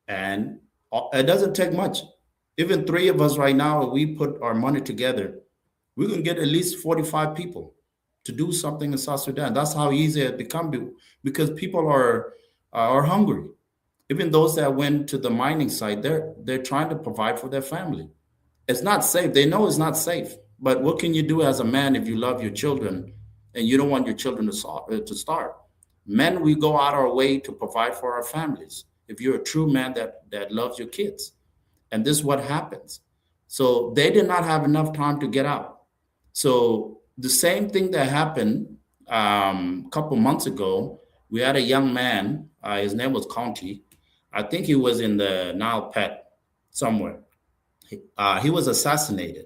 and it doesn't take much. Even three of us right now, if we put our money together, we can get at least 45 people to do something in South Sudan. That's how easy it become, because people are hungry. Even those that went to the mining site, they're trying to provide for their family. It's not safe. They know it's not safe. But what can you do as a man if you love your children and you don't want your children to starve? Men, we go out our way to provide for our families. If you're a true man that loves your kids. And this is what happens. So they did not have enough time to get out. So the same thing that happened a couple months ago, we had a young man, his name was Conti. I think he was in the Nile Pet somewhere. He was assassinated.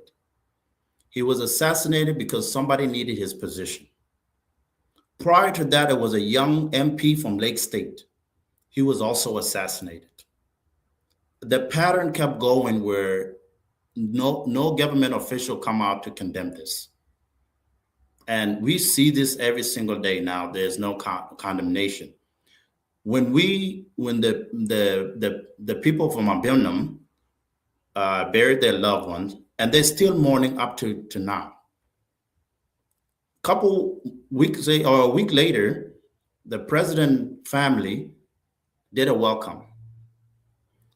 He was assassinated because somebody needed his position. Prior to that, it was a young MP from Lake State. He was also assassinated. The pattern kept going where no government official come out to condemn this. And we see this every single day now. There's no condemnation. When the people from Abimnam buried their loved ones, and they're still mourning up to now. Couple weeks or a week later, the president family did a welcome.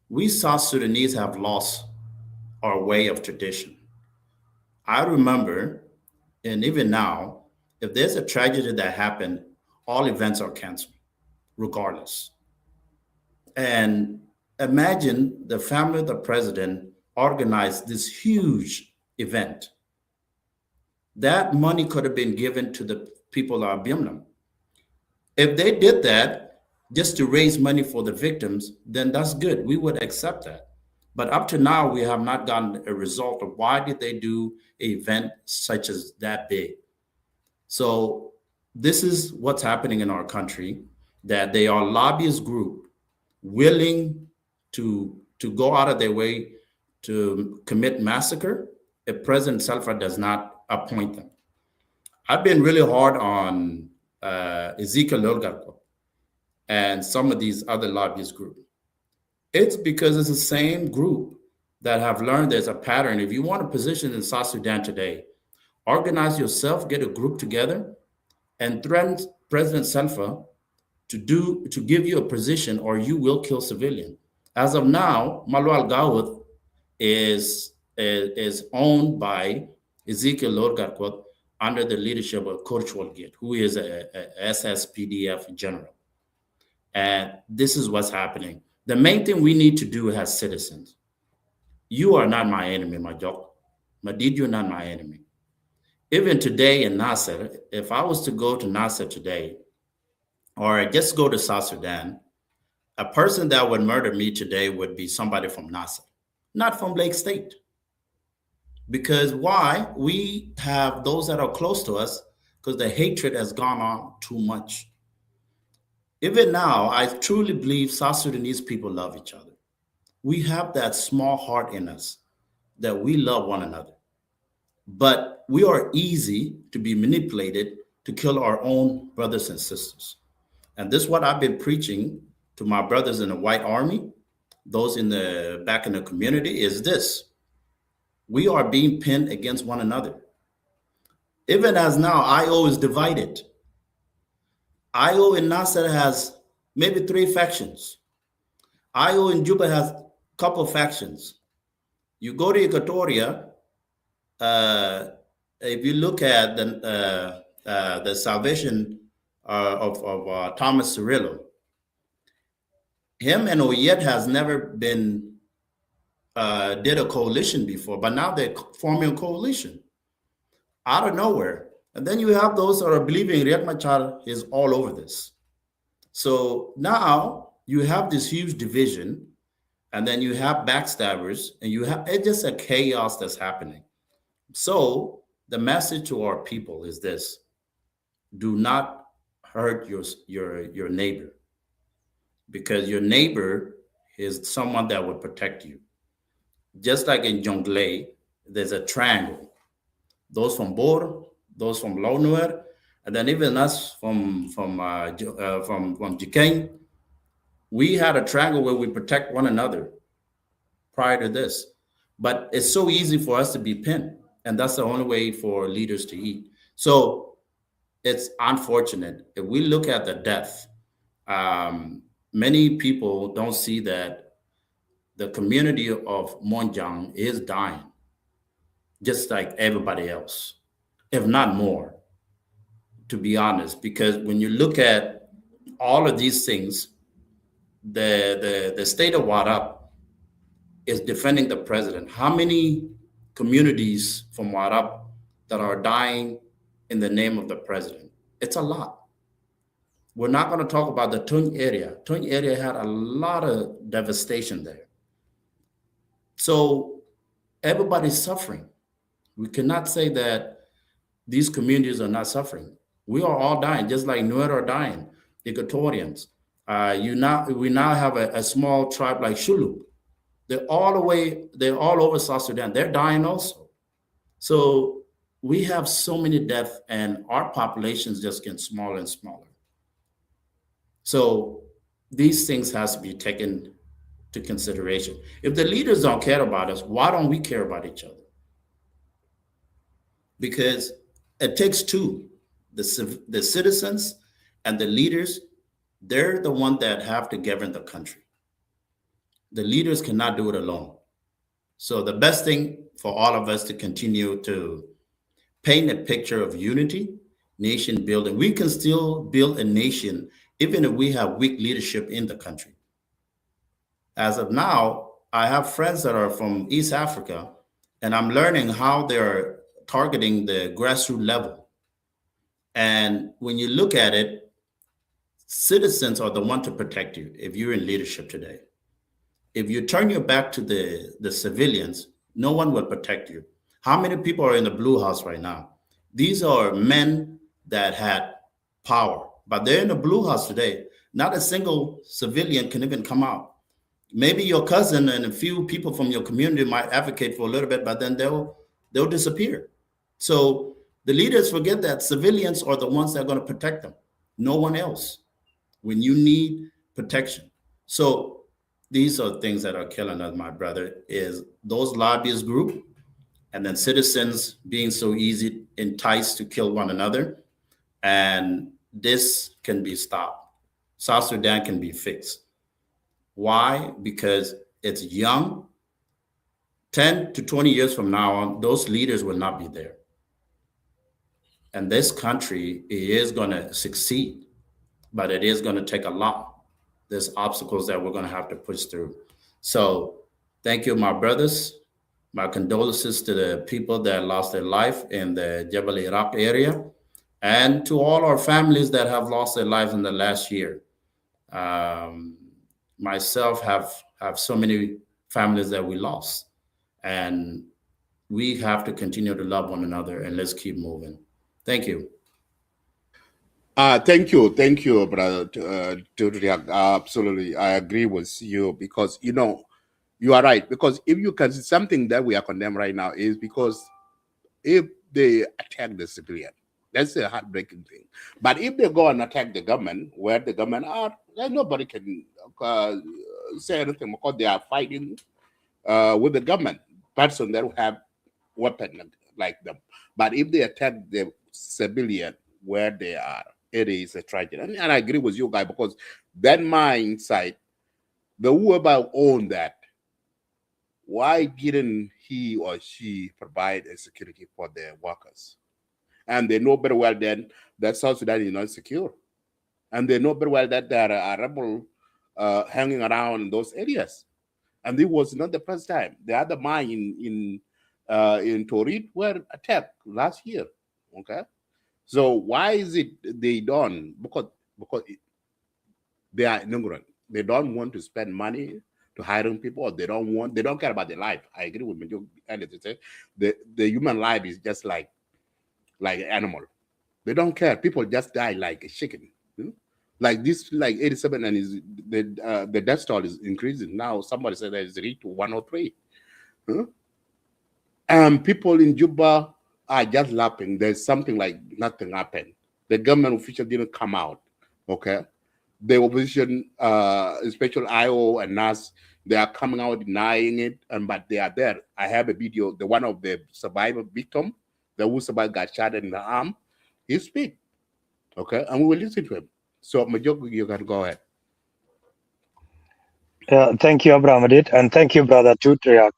We South Sudanese have lost our way of tradition. I remember, and even now, if there's a tragedy that happened, all events are canceled, regardless. And imagine the family of the president organized this huge event. That money could have been given to the people of Abimnam. If they did that just to raise money for the victims, then that's good. We would accept that. But up to now, we have not gotten a result of why did they do an event such as that big. So this is what's happening in our country, that they are lobbyist group willing to go out of their way to commit massacre if President Salva does not appoint them. I've been really hard on Ezekiel Lolgarko and some of these other lobbyist groups. It's because it's the same group that have learned there's a pattern. If you want a position in South Sudan today, organize yourself, get a group together, and threaten President Salva to give you a position, or you will kill civilian. As of now, Malwal Gawat is owned by Ezekiel Lorgarkot under the leadership of Korchwal Git, who is a SSPDF general. And this is what's happening. The main thing we need to do as citizens, you are not my enemy, my job. Madid, you're not my enemy. Even today in Nasser, if I was to go to Nasser today, or just go to South Sudan, a person that would murder me today would be somebody from Nasser, not from Lake State. Because why? We have those that are close to us, because the hatred has gone on too much. Even now, I truly believe South Sudanese people love each other. We have that small heart in us that we love one another. But we are easy to be manipulated to kill our own brothers and sisters. And this is what I've been preaching to my brothers in the white army, those in the back in the community, is this. We are being pinned against one another. Even as now, IO is divided. IO in Nasser has maybe 3 factions. IO in Juba has a couple factions. You go to Equatoria, if you look at the salvation of Thomas Cirillo, him and Oyet has never been did a coalition before, but now they're forming a coalition out of nowhere. And then you have those that are believing Riek Machar is all over this. So now you have this huge division, and then you have backstabbers, and you have it's just a chaos that's happening. So the message to our people is this: do not hurt your neighbor, because your neighbor is someone that will protect you. Just like in Jonglei, there's a triangle. Those from Bor, those from Launuer, and then even us from Jikeng, we had a triangle where we protect one another prior to this. But it's so easy for us to be pinned, and that's the only way for leaders to eat. So it's unfortunate. If we look at the death, many people don't see that the community of Monjang is dying, just like everybody else, if not more, to be honest. Because when you look at all of these things, the state of Warab is defending the president. How many communities from Warab that are dying in the name of the president? It's a lot. We're not going to talk about the Tun area. Tun area had a lot of devastation there. So everybody's suffering. We cannot say that these communities are not suffering. We are all dying, just like Nuer are dying, Equatorians. We now have a small tribe like Shuluk. They're all over South Sudan. They're dying also. So we have so many deaths, and our populations just get smaller and smaller. So these things has to be taken to consideration. If the leaders don't care about us, why don't we care about each other? Because it takes two, the citizens and the leaders. They're the ones that have to govern the country. The leaders cannot do it alone. So the best thing for all of us to continue to paint a picture of unity, nation building. We can still build a nation even if we have weak leadership in the country. As of now, I have friends that are from East Africa, and I'm learning how they're targeting the grassroots level. And when you look at it, citizens are the one to protect you if you're in leadership today. If you turn your back to the civilians, no one will protect you. How many people are in the Blue House right now? These are men that had power, but they're in the Blue House today. Not a single civilian can even come out. Maybe your cousin and a few people from your community might advocate for a little bit, but then they'll disappear. So the leaders forget that civilians are the ones that are going to protect them, no one else, when you need protection. So these are things that are killing us, my brother, is those lobbyist group, and then citizens being so easy enticed to kill one another. And this can be stopped. South Sudan can be fixed. Why? Because it's young. 10 to 20 years from now on, those leaders will not be there. And this country is going to succeed, but it is going to take a lot. There's obstacles that we're going to have to push through. So thank you, my brothers. My condolences to the people that lost their life in the Jebel Iraq area, and to all our families that have lost their lives in the last year. Myself have so many families that we lost, and we have to continue to love one another, and let's keep moving. Thank you. Thank you, brother Tudriak. Absolutely, I agree with you, because you are right. Because if you can see something that we are condemned right now is because if they attack the civilian, That's a heartbreaking thing. But if they go and attack the government, where the government are, then nobody can say anything because they are fighting with the government person that have weapon like them. But if they attack the civilian where they are, it is a tragedy. And I agree with you guys because that mindset, the whoever owned that, why didn't he or she provide a security for their workers? And they know very well then that South Sudan is not secure. And they know very well that there are rebels hanging around in those areas. And this was not the first time. The other mine in Torit were attacked last year. Okay, so why is it they don't? Because they are ignorant. They don't want to spend money to hiring people. Or they don't care about their life. I agree with Major earlier to say the human life is just like an animal. They don't care. People just die like a chicken. Like this, like 87, and is the death toll is increasing now. Somebody said that it's reached to 103. People in Juba are just laughing. There's something like nothing happened. The government official didn't come out. Okay, the opposition, special IO and NAS, they are coming out denying it, but they are there. I have a video. The one of the survivor victim, the who survived got shot in the arm. He speak. Okay, and we will listen to him. So, Majok, you can go ahead. Thank you, Abraham Adit, and thank you, Brother Tutriak.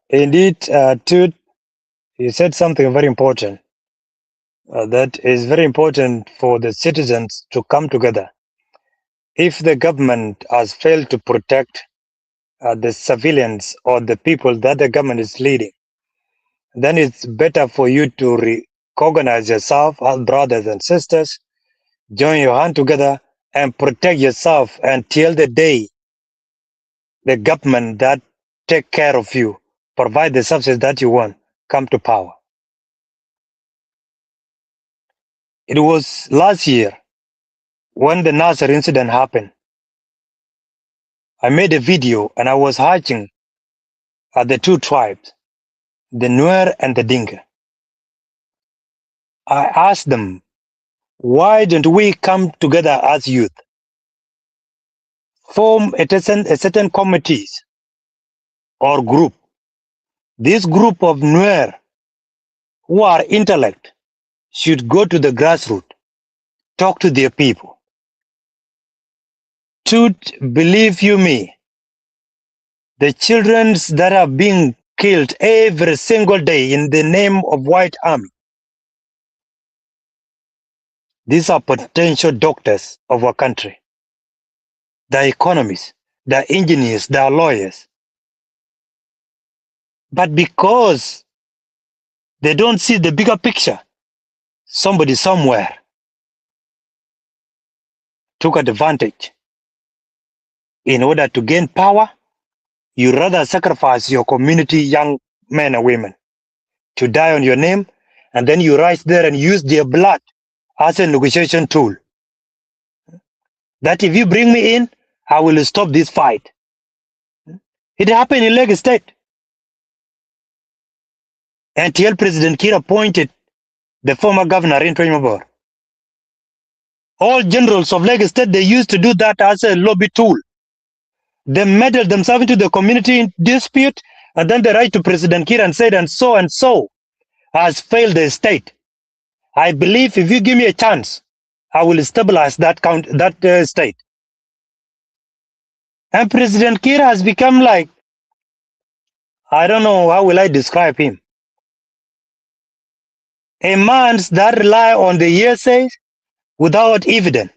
Indeed, Tut, you said something very important. That is very important for the citizens to come together. If the government has failed to protect the civilians or the people that the government is leading, then it's better for you to recognize yourself as brothers and sisters, join your hand together and protect yourself until the day the government that take care of you, provide the services that you want, come to power. It was last year when the Nasser incident happened. I made a video and I was urging the two tribes, the Nuer and the Dinka. I asked them, why don't we come together as youth, form a certain committees or group. This group of Nuer who are intellect should go to the grassroots, talk to their people. To believe you me, the children that are being killed every single day in the name of White Army, these are potential doctors of our country. They're economists, they're engineers, they're lawyers. But because they don't see the bigger picture, somebody somewhere took advantage. In order to gain power, you rather sacrifice your community, young men and women, to die on your name, and then you rise there and use their blood as a negotiation tool. That if you bring me in, I will stop this fight. It happened in Lagos State. Until President Kiir appointed the former governor in Mabor. All generals of Lagos State, they used to do that as a lobby tool. They meddled themselves into the community dispute, and then they write to President Kiir and said, and so has failed the state. I believe if you give me a chance, I will stabilize that state. And President Kiir has become like, I don't know how will I describe him. A man that rely on the hearsay without evidence.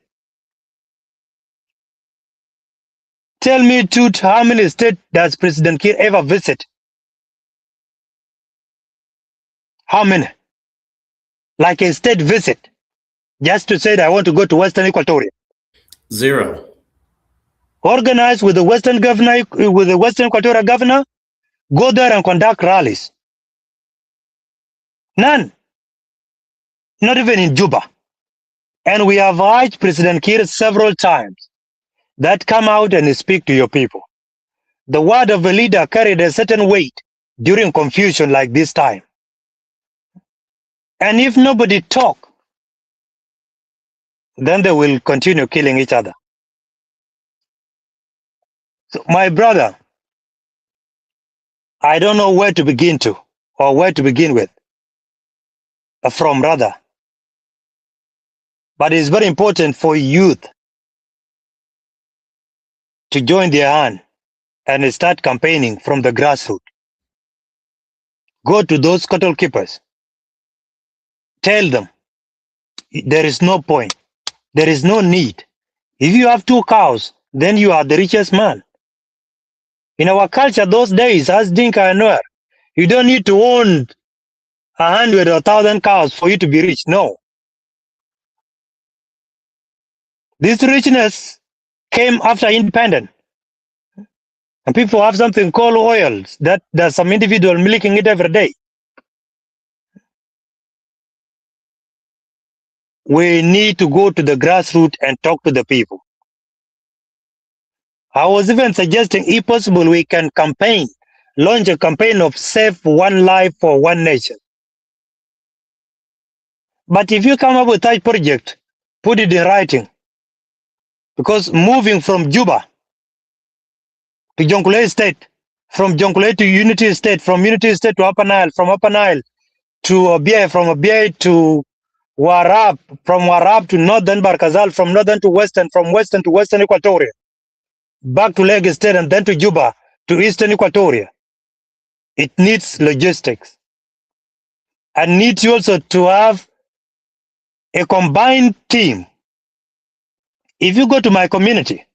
Tell me, Tut, how many states does President Kiir ever visit? How many? Like a state visit, just to say that I want to go to Western Equatoria. 0. Organize with the Western governor, with the Western Equatoria governor, go there and conduct rallies. None. Not even in Juba. And we have urged President Kiir several times that come out and speak to your people. The word of a leader carried a certain weight during confusion like this time. And if nobody talk, then they will continue killing each other. So my brother, I don't know where to begin to or where to begin with from rather. But it's very important for youth to join their hand and start campaigning from the grassroots. Go to those cattle keepers. Tell them there is no point. There is no need. If you have 2 cows, then you are the richest man. In our culture, those days, as Dinka and Nuer, you don't need to own 100 or 1,000 cows for you to be rich. No. This richness came after independence. And people have something called oils that there's some individual milking it every day. We need to go to the grassroots and talk to the people. I was even suggesting, if possible, we can launch a campaign of save one life for one nation. But if you come up with that project, put it in writing. Because moving from Juba to Jonglei State, from Jonglei to Unity State, from Unity State to Upper Nile, from Upper Nile to Abyei, from Abyei to Warab, from Warab to Northern Barkazal, from Northern to Western, from Western to Western Equatoria, back to Lagos State and then to Juba, to Eastern Equatoria. It needs logistics. And needs also to have a combined team. If you go to my community,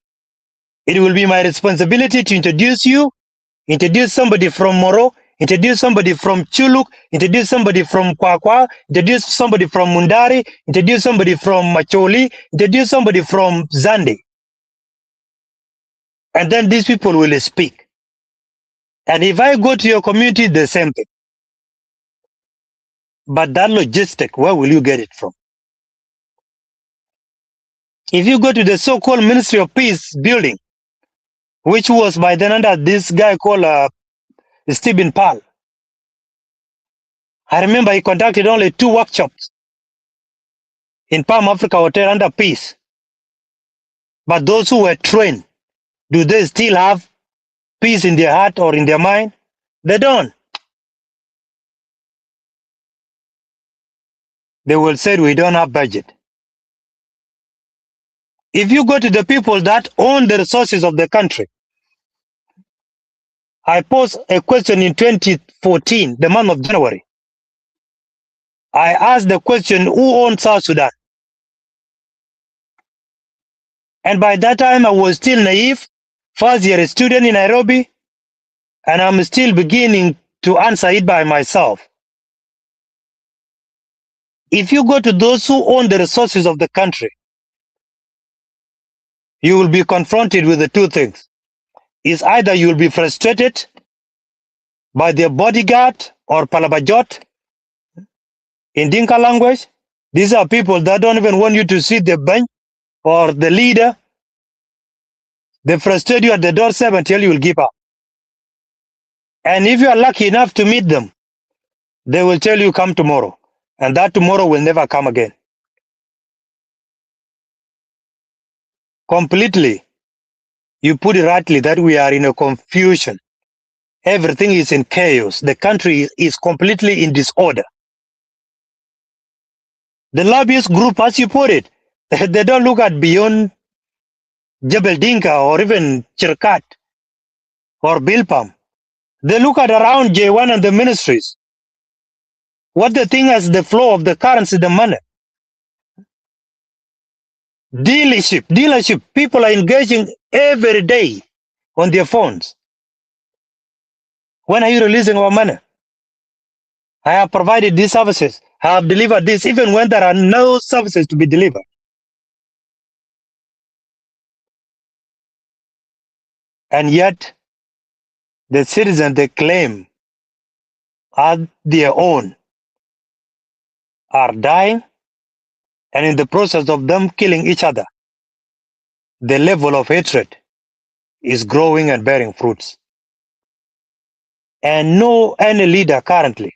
it will be my responsibility to introduce somebody from Moro, introduce somebody from Chuluk, introduce somebody from Kwakwa, introduce somebody from Mundari, introduce somebody from Macholi, introduce somebody from Zande. And then these people will speak. And if I go to your community, the same thing. But that logistic, where will you get it from? If you go to the so-called Ministry of Peace building, which was by then under this guy called Stephen Pal, I remember he conducted only 2 workshops in Palm Africa Hotel under peace. But those who were trained, do they still have peace in their heart or in their mind? They don't. They will say we don't have budget. If you go to the people that own the resources of the country, I posed a question in 2014, the month of January. I asked the question, who owns South Sudan? And by that time, I was still naive, first year student in Nairobi, and I'm still beginning to answer it by myself. If you go to those who own the resources of the country, you will be confronted with the 2 things. Is either you will be frustrated by their bodyguard or palabajot in Dinka language. These are people that don't even want you to see the bench or the leader. They frustrate you at the doorstep until you will give up. And if you are lucky enough to meet them, they will tell you come tomorrow. And that tomorrow will never come again. Completely. You put it rightly that we are in a confusion. Everything is in chaos. The country is completely in disorder. The lobbyist group, as you put it, they don't look at beyond Jebel Dinka or even Chirkat or Bilpam. They look at around J1 and the ministries. What they think as the flow of the currency, the money. Dealership. People are engaging every day on their phones. When are you releasing our money? I have provided these services. I have delivered this, even when there are no services to be delivered. And yet, the citizens they claim are their own are dying, and in the process of them killing each other, the level of hatred is growing and bearing fruits. And no any leader currently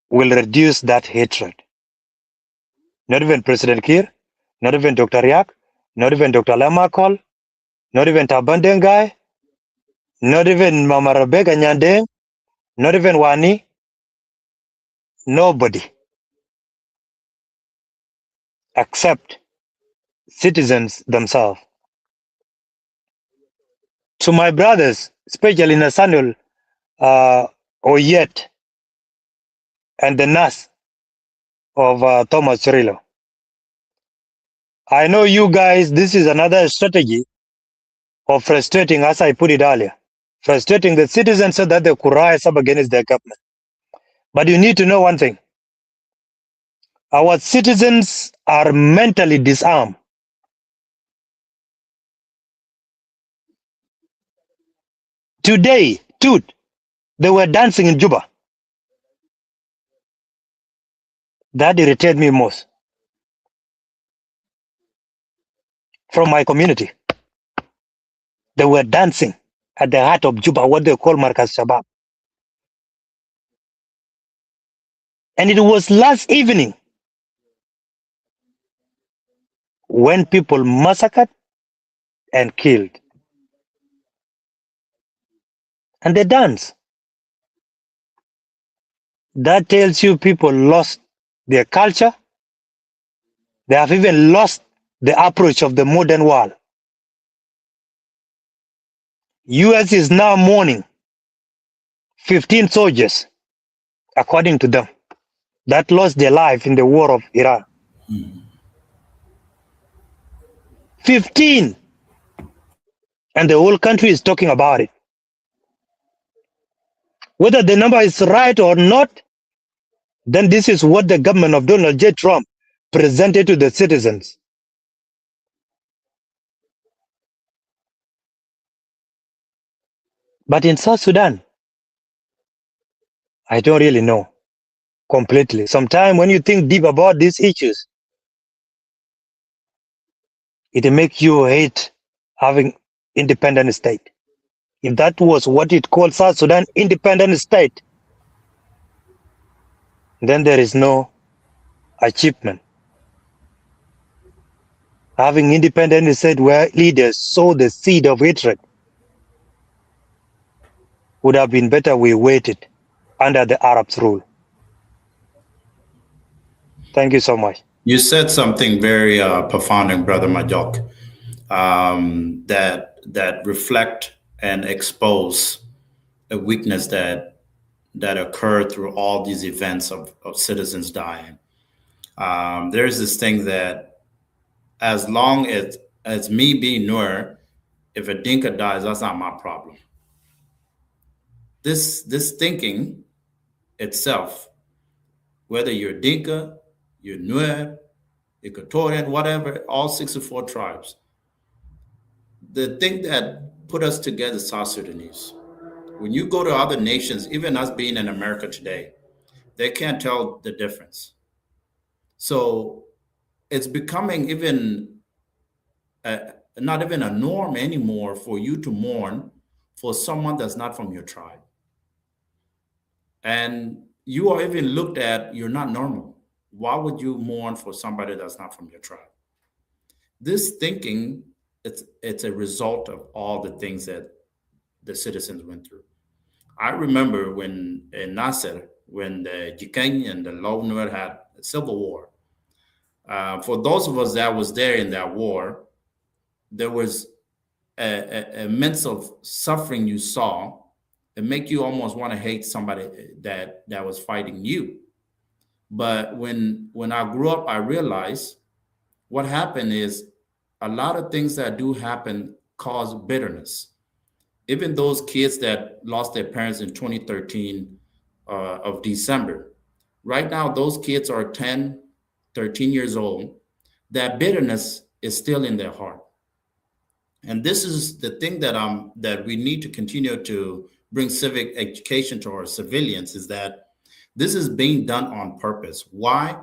will reduce that hatred. Not even President Kiir, not even Dr. Yak, not even Dr. Lamakol, not even Tabandengai, not even Mama Rebecca Nyandeng, not even Wani, nobody except citizens themselves. To my brothers, especially Nathaniel Oyet and the nurse of Thomas Cirillo, I know you guys, this is another strategy of frustrating, as I put it earlier, frustrating the citizens so that they could rise up against their government. But you need to know one thing. Our citizens are mentally disarmed. Today, dude, they were dancing in Juba. That irritated me most. From my community, they were dancing at the heart of Juba, what they call Markaz Shabab. And it was last evening when people massacred and killed. And they dance. That tells you people lost their culture. They have even lost the approach of the modern world. US is now mourning 15 soldiers, according to them, that lost their life in the war of Iraq. 15! And the whole country is talking about it. Whether the number is right or not, then this is what the government of Donald J. Trump presented to the citizens. But in South Sudan, I don't really know completely. Sometimes when you think deep about these issues, it makes you hate having independent state. If that was what it called South Sudan independent state, then there is no achievement. Having independent state where leaders sow the seed of hatred would have been better we waited under the Arabs' rule. Thank you so much. You said something very profound, Brother Majok, that reflect and expose a weakness that occurred through all these events of citizens dying. There's this thing that as long as me being Nur, if a Dinka dies, that's not my problem. This thinking itself, whether you're Dinka, you're Nuer, Equatorian, whatever, all 64 tribes, the thing that put us together, South Sudanese, when you go to other nations, even us being in America today, they can't tell the difference. So it's becoming even not even a norm anymore for you to mourn for someone that's not from your tribe. And you are even looked at, you're not normal. Why would you mourn for somebody that's not from your tribe? This thinking, it's a result of all the things that the citizens went through. I remember when in Nasser, when the Jikany and the Law Nuer had a civil war. For those of us that was there in that war, there was a immense of suffering you saw. It make you almost want to hate somebody that was fighting you. But when I grew up, I realized what happened is a lot of things that do happen cause bitterness. Even those kids that lost their parents in 2013 of December, right now, those kids are 10, 13 years old. That bitterness is still in their heart. And this is the thing that we need to continue to bring civic education to our civilians, is that this is being done on purpose. Why?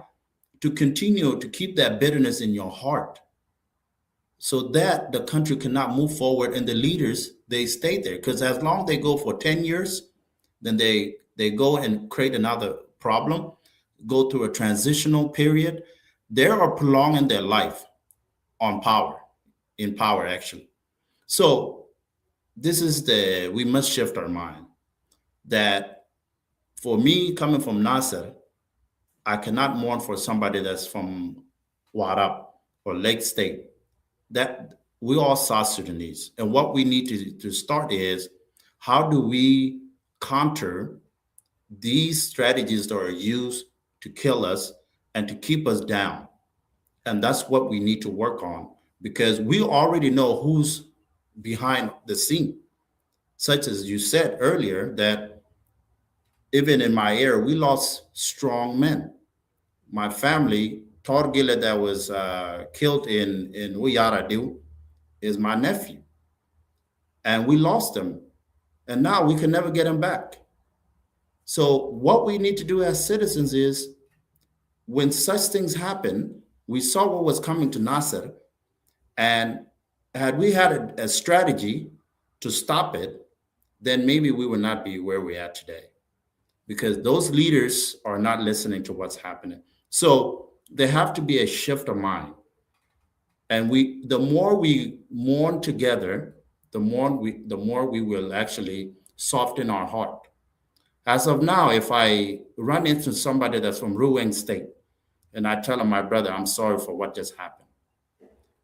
To continue to keep that bitterness in your heart so that the country cannot move forward and the leaders, they stay there. Because as long as they go for 10 years, then they go and create another problem, go through a transitional period, they are prolonging their life on power, in power actually. So this is we must shift our mind that for me coming from Nasser, I cannot mourn for somebody that's from Warab or Lake State. That we all South Sudanese. And what we need to start is how do we counter these strategies that are used to kill us and to keep us down? And that's what we need to work on because we already know who's behind the scene. Such as you said earlier, that even in my era, we lost strong men. My family, Torgile, that was killed in Uyaradu, is my nephew. And we lost him. And now we can never get him back. So, what we need to do as citizens is when such things happen, we saw what was coming to Nasser. And had we had a strategy to stop it, then maybe we would not be where we're at today because those leaders are not listening to what's happening. So there have to be a shift of mind. And the more we mourn together, the more we will actually soften our heart. As of now, if I run into somebody that's from Ruang State and I tell him, my brother, I'm sorry for what just happened.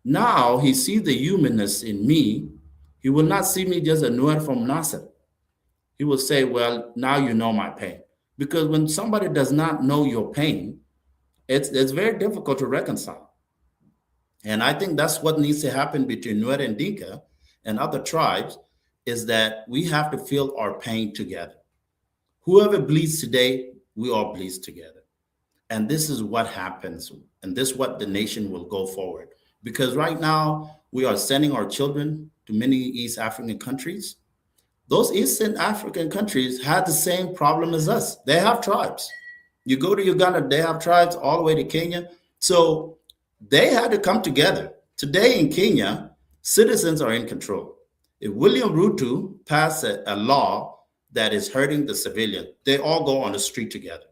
Now he sees the humanness in me. He will not see me just a Nuer from Nasser. He will say, well, now you know my pain. Because when somebody does not know your pain, it's very difficult to reconcile. And I think that's what needs to happen between Nuer and Dinka and other tribes is that we have to feel our pain together. Whoever bleeds today, we all bleed together. And this is what happens. And this is what the nation will go forward. Because right now, we are sending our children to many East African countries. Those Eastern African countries had the same problem as us. They have tribes. You go to Uganda, they have tribes all the way to Kenya. So they had to come together. Today in Kenya, citizens are in control. If William Ruto passes a law that is hurting the civilian, they all go on the street together.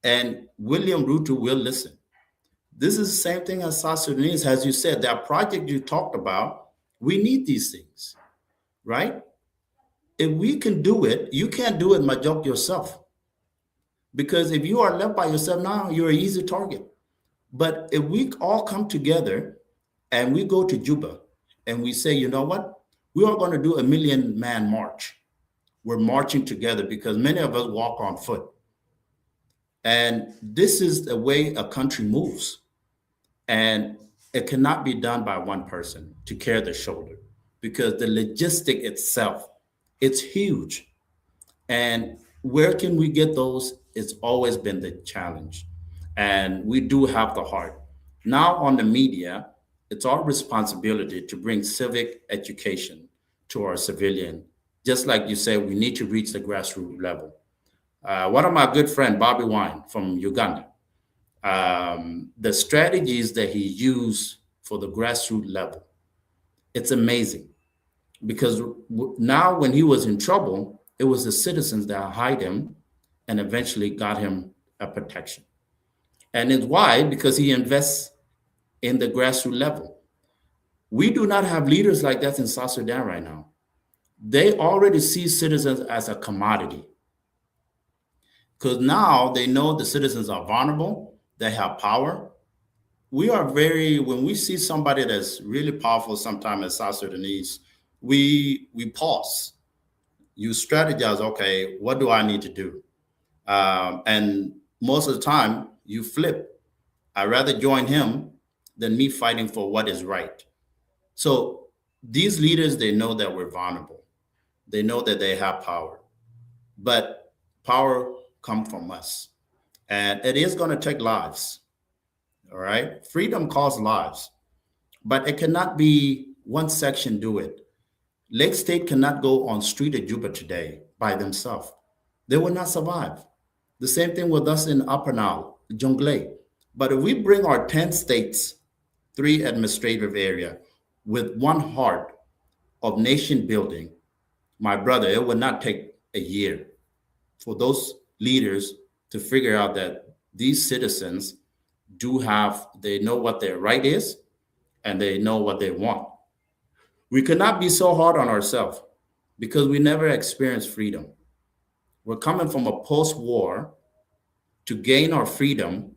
And William Ruto will listen. This is the same thing as South Sudanese, as you said, that project you talked about, we need these things, right? If we can do it, you can't do it, Majok, yourself. Because if you are left by yourself now, you're an easy target. But if we all come together and we go to Juba and we say, you know what, we are going to do a 1,000,000-man march. We're marching together because many of us walk on foot. And this is the way a country moves. And it cannot be done by one person to carry the shoulder because the logistic itself, it's huge. And where can we get those? It's always been the challenge. And we do have the heart. Now on the media, it's our responsibility to bring civic education to our civilian. Just like you say, we need to reach the grassroots level. One of my good friend, Bobby Wine from Uganda, the strategies that he used for the grassroots level, it's amazing. Because now when he was in trouble, it was the citizens that hide him and eventually got him a protection. And it's why? Because he invests in the grassroots level. We do not have leaders like that in South Sudan right now. They already see citizens as a commodity. Because now they know the citizens are vulnerable, they have power. When we see somebody that's really powerful sometimes as South Sudanese, we pause. You strategize, okay, what do I need to do? And most of the time, you flip. I'd rather join him than me fighting for what is right. So these leaders, they know that we're vulnerable. They know that they have power. But power comes from us. And it is going to take lives. All right? Freedom costs lives. But it cannot be one section do it. Lake State cannot go on street of Juba today by themselves. They will not survive. The same thing with us in Upper Nile, Jonglei. But if we bring our 10 states, 3 administrative area, with one heart of nation building, my brother, it would not take a year for those leaders to figure out that these citizens they know what their right is and they know what they want. We cannot be so hard on ourselves because we never experienced freedom. We're coming from a post-war to gain our freedom,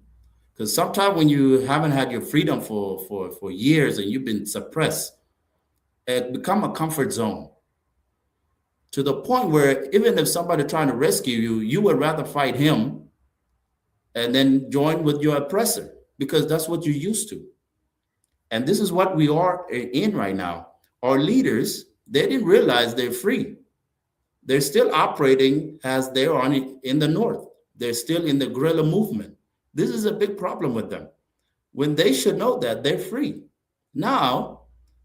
because sometimes when you haven't had your freedom for years and you've been suppressed, it become a comfort zone to the point where even if somebody trying to rescue you, you would rather fight him and then join with your oppressor because that's what you're used to. And this is what we are in right now. Our leaders, they didn't realize they're free. They're still operating as they are in the North. They're still in the guerrilla movement. This is a big problem with them when they should know that they're free. Now,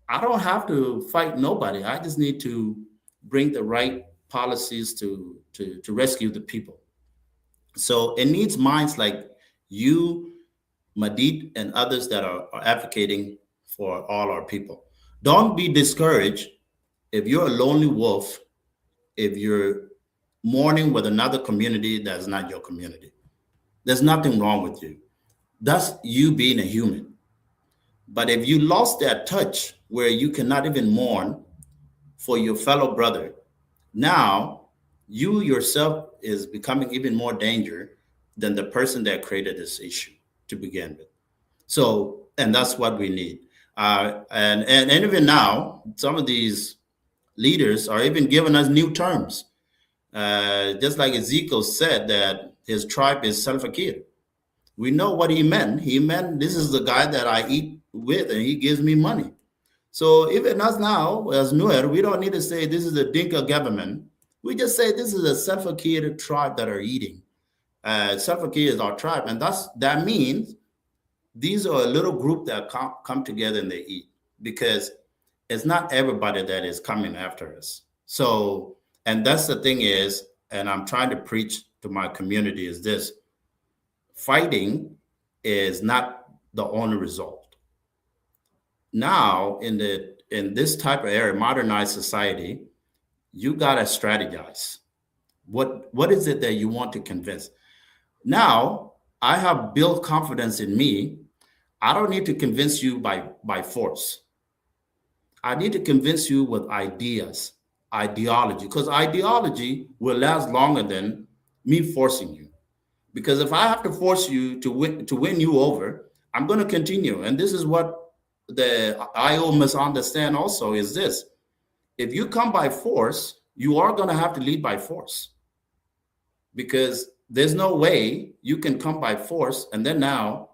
I don't have to fight nobody. I just need to bring the right policies to rescue the people. So it needs minds like you, Madid, and others that are advocating for all our people. Don't be discouraged if you're a lonely wolf, if you're mourning with another community that's not your community. There's nothing wrong with you. That's you being a human. But if you lost that touch where you cannot even mourn for your fellow brother, now you yourself is becoming even more danger than the person that created this issue to begin with. So, and that's what we need. And even now, some of these leaders are even giving us new terms. Just like Ezekiel said that his tribe is Salva Kiir. We know what he meant. He meant this is the guy that I eat with and he gives me money. So even us now, as Nuer, we don't need to say this is a Dinka government. We just say this is a Salva Kiir tribe that are eating. Salva Kiir is our tribe. And that means these are a little group that come together and they eat, because it's not everybody that is coming after us. So, and that's the thing is, and I'm trying to preach to my community is this: fighting is not the only result. Now, in this type of area, modernized society, you gotta strategize. What is it that you want to convince? Now, I have built confidence in me. I don't need to convince you by force. I need to convince you with ideas, ideology, because ideology will last longer than me forcing you. Because if I have to force you to win you over, I'm going to continue. And this is what the IO must understand also is this: if you come by force, you are going to have to lead by force, because there's no way you can come by force and then now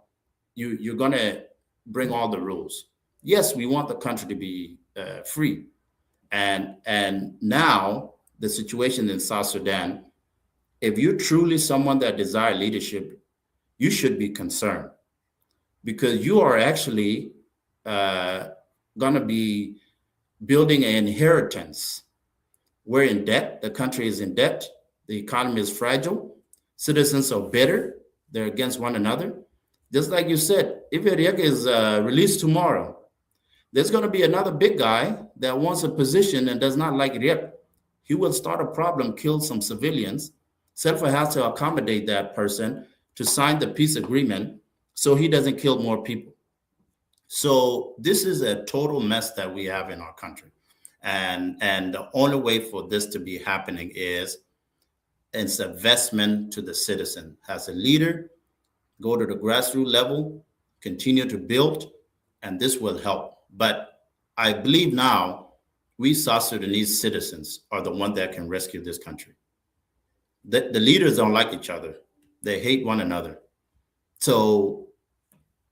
you're going to bring all the rules. Yes, we want the country to be free. And now the situation in South Sudan, if you're truly someone that desires leadership, you should be concerned, because you are actually going to be building an inheritance. We're in debt. The country is in debt. The economy is fragile. Citizens are bitter. They're against one another. Just like you said, if Iraq is released tomorrow, there's going to be another big guy that wants a position and does not like Iraq. He will start a problem, kill some civilians. Selfa has to accommodate that person to sign the peace agreement so he doesn't kill more people. So this is a total mess that we have in our country. And the only way for this to be happening is it's investment to the citizen. As a leader, go to the grassroots level, continue to build, and this will help. But I believe now we South Sudanese citizens are the one that can rescue this country. The leaders don't like each other. They hate one another. So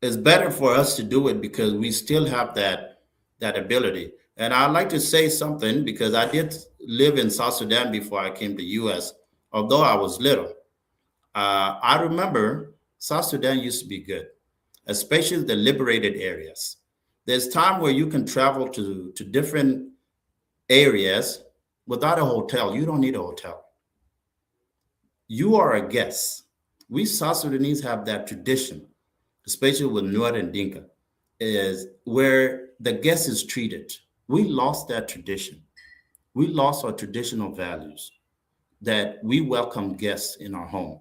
it's better for us to do it because we still have that ability. And I'd like to say something, because I did live in South Sudan before I came to US, although I was little. I remember South Sudan used to be good, especially the liberated areas. There's time where you can travel to different areas without a hotel. You don't need a hotel. You are a guest. We South Sudanese have that tradition, especially with Nuer and Dinka, is where the guest is treated. We lost that tradition. We lost our traditional values that we welcome guests in our home.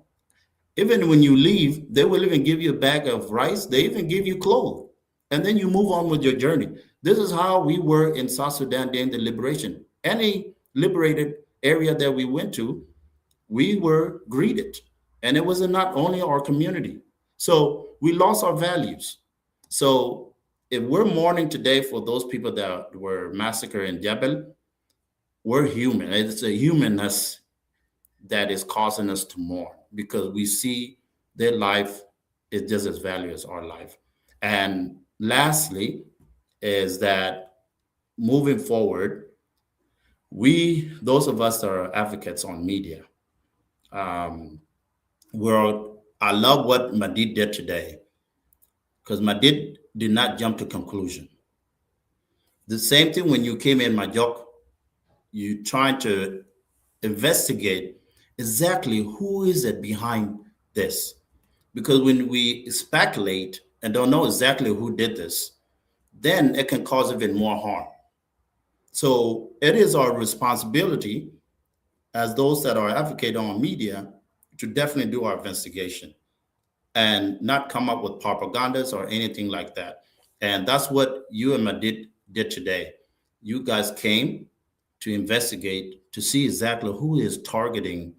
Even when you leave, they will even give you a bag of rice. They even give you clothes. And then you move on with your journey. This is how we were in South Sudan during the liberation. Any liberated area that we went to, we were greeted. And it was not only our community. So we lost our values. So if we're mourning today for those people that were massacred in Jebel, we're human. It's a humanness that is causing us to mourn because we see their life is just as valuable as our life. And lastly, is that moving forward, we, those of us that are advocates on media, um, we're, I love what Madid did today because Madid did not jump to conclusion. The same thing when you came in, my joke, you trying to investigate exactly who is it behind this. Because when we speculate and don't know exactly who did this, then it can cause even more harm. So it is our responsibility as those that are advocating on media to definitely do our investigation and not come up with propagandas or anything like that. And that's what you and Madid did today. You guys came to investigate to see exactly who is targeting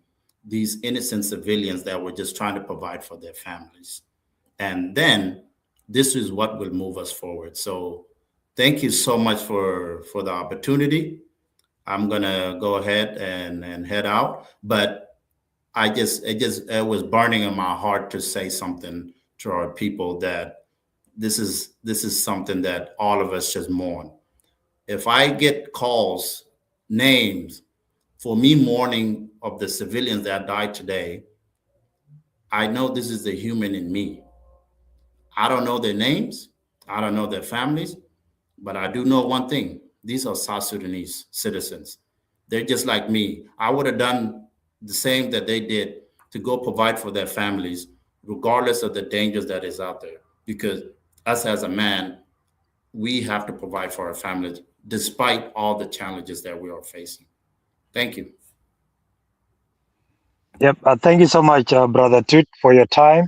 these innocent civilians that were just trying to provide for their families. And then this is what will move us forward. So thank you so much for the opportunity. I'm gonna go ahead and head out, but it was burning in my heart to say something to our people that this is something that all of us just mourn. If I get calls, names for me mourning of the civilians that died today, I know this is the human in me. I don't know their names, I don't know their families, but I do know one thing. These are South Sudanese citizens. They're just like me. I would have done the same that they did to go provide for their families, regardless of the dangers that is out there. Because us as a man, we have to provide for our families despite all the challenges that we are facing. Thank you. Yep. Thank you so much, Brother Tut, for your time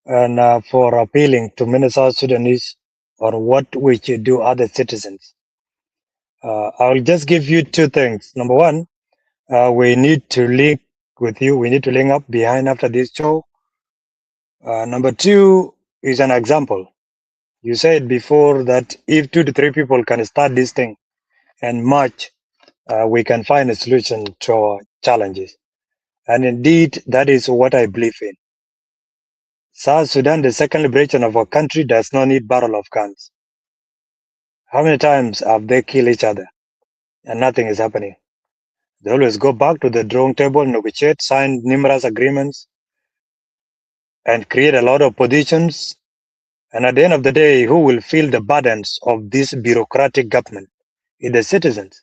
and for appealing to many South Sudanese on what we should do other citizens. I'll just give you two things. Number one, we need to link with you. We need to link up behind after this show. Number two is an example. You said before that if 2 to 3 people can start this thing and march, we can find a solution to our challenges. And indeed, that is what I believe in. South Sudan, the second liberation of our country, does not need barrel of guns. How many times have they killed each other and nothing is happening? They always go back to the drawing table, negotiate, sign numerous agreements, and create a lot of positions. And at the end of the day, who will feel the burdens of this bureaucratic government? It's the citizens.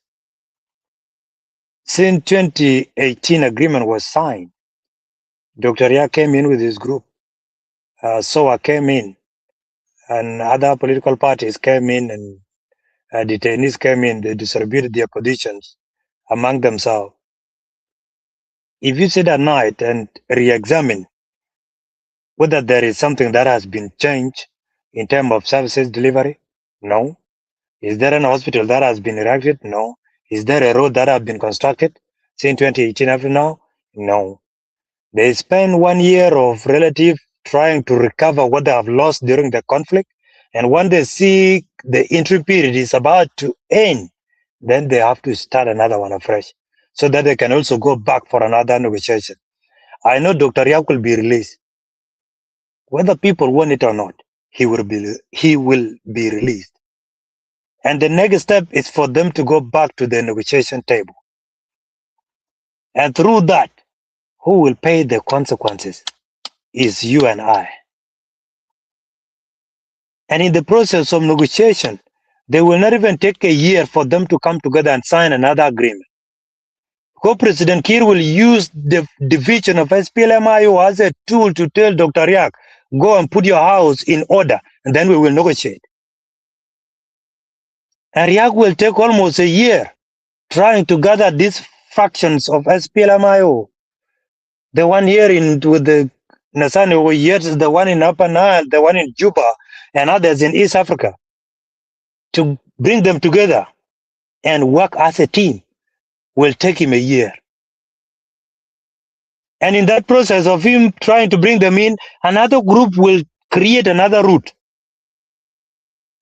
Since 2018 agreement was signed, Dr. Ya came in with his group. SOA came in, and other political parties came in, and detainees came in. They distributed their positions among themselves. If you sit at night and re-examine whether there is something that has been changed in terms of services delivery, no. Is there an hospital that has been erected? No. Is there a road that has been constructed since 2018 up to now? No. They spend 1 year of relative trying to recover what they have lost during the conflict. And when they see the interim period is about to end, then they have to start another one afresh so that they can also go back for another negotiation. I know Dr. Yak will be released. Whether people want it or not, he will be released. And the next step is for them to go back to the negotiation table. And through that, who will pay the consequences is you and I. And in the process of negotiation, they will not even take a year for them to come together and sign another agreement. Because President Kiir will use the division of SPLMIO as a tool to tell Dr. Yak, go and put your house in order, and then we will negotiate. And Yak will take almost a year trying to gather these factions of SPLMIO. The one here with the Nasani were yet the one in Upper Nile, the one in Juba, and others in East Africa, to bring them together and work as a team will take him a year. And in that process of him trying to bring them in, another group will create another route